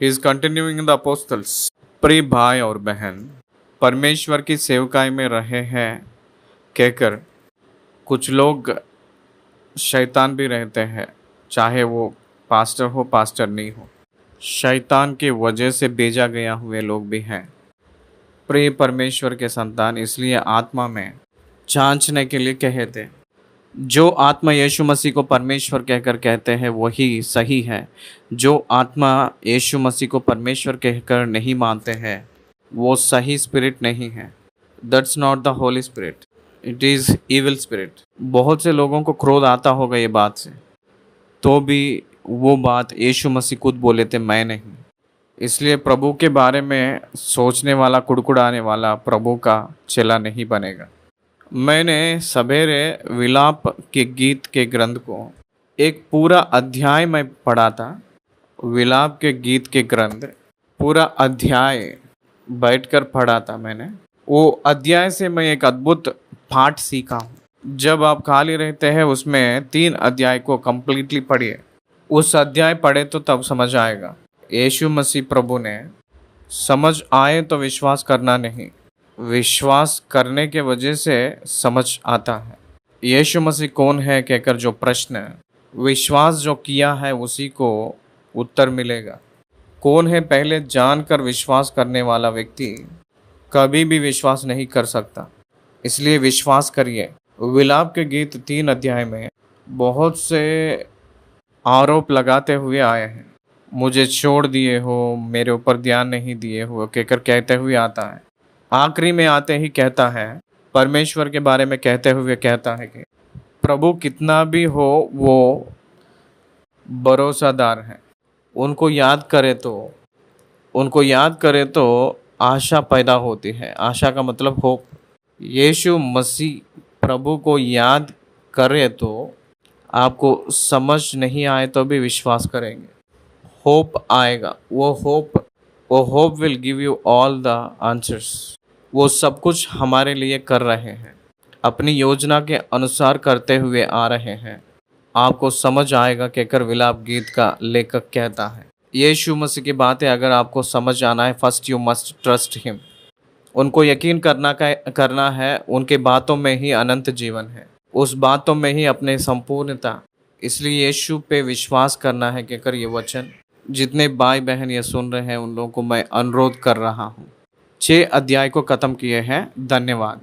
He is continuing the apostles. प्रिय भाई और बहन, परमेश्वर की सेवकाई में रहे हैं कहकर कुछ लोग शैतान भी रहते हैं, चाहे वो पास्टर हो पास्टर नहीं हो, शैतान की वजह से भेजा गया हुए लोग भी हैं। प्रिय परमेश्वर के संतान, इसलिए आत्मा में जांचने के लिए कहे थे। जो आत्मा यीशु मसीह को परमेश्वर कहकर कहते हैं वही सही है। जो आत्मा यीशु मसीह को परमेश्वर कहकर नहीं मानते हैं वो सही स्पिरिट नहीं है। That's not the Holi spirit, it is evil spirit. बहुत से लोगों को क्रोध आता होगा ये बात से, तो भी वो बात यीशु मसीह खुद बोले थे, मैं नहीं। इसलिए प्रभु के बारे में सोचने वाला, कुड़कुड़ाने वाला प्रभु का चेला नहीं बनेगा। मैंने सवेरे विलाप के गीत के ग्रंथ को एक पूरा अध्याय में पढ़ा था। विलाप के गीत के ग्रंथ पूरा अध्याय बैठकर पढ़ा था मैंने। वो अध्याय से मैं एक अद्भुत पाठ सीखा हूँ। जब आप खाली रहते हैं उसमें 3 अध्याय को कंप्लीटली पढ़िए। उस अध्याय पढ़े तो तब समझ आएगा। यीशु मसीह प्रभु ने समझ आए तो विश्वास करना नहीं, विश्वास करने के वजह से समझ आता है। यीशु मसीह कौन है कहकर जो प्रश्न विश्वास जो किया है उसी को उत्तर मिलेगा। कौन है पहले जानकर विश्वास करने वाला व्यक्ति कभी भी विश्वास नहीं कर सकता। इसलिए विश्वास करिए। विलाप के गीत 3 अध्याय में बहुत से आरोप लगाते हुए आए हैं। मुझे छोड़ दिए हो, मेरे ऊपर ध्यान नहीं दिए हो कहकर कहते हुए आता है। आखिरी में आते ही कहता है, परमेश्वर के बारे में कहते हुए कहता है कि प्रभु कितना भी हो वो भरोसादार है। उनको याद करे तो आशा पैदा होती है। आशा का मतलब होप। यीशु मसीह प्रभु को याद करे तो आपको समझ नहीं आए तो भी विश्वास करेंगे, होप आएगा। वो hope will give you all the answers. वो सब कुछ हमारे लिए कर रहे हैं, अपनी योजना के अनुसार करते हुए आ रहे हैं। आपको समझ आएगा कहकर विलाप गीत का लेखक कहता है। यीशु मसीह की बातें अगर आपको समझ आना है, first you must trust him. उनको यकीन करना है। उनके बातों में ही अनंत जीवन है, उस बातों में ही अपने संपूर्णता। इसलिए यीशु पे विश्वास करना है कहकर ये वचन जितने भाई बहन ये सुन रहे हैं उन लोगों को मैं अनुरोध कर रहा हूँ। 6 अध्याय को ख़त्म किए हैं। धन्यवाद।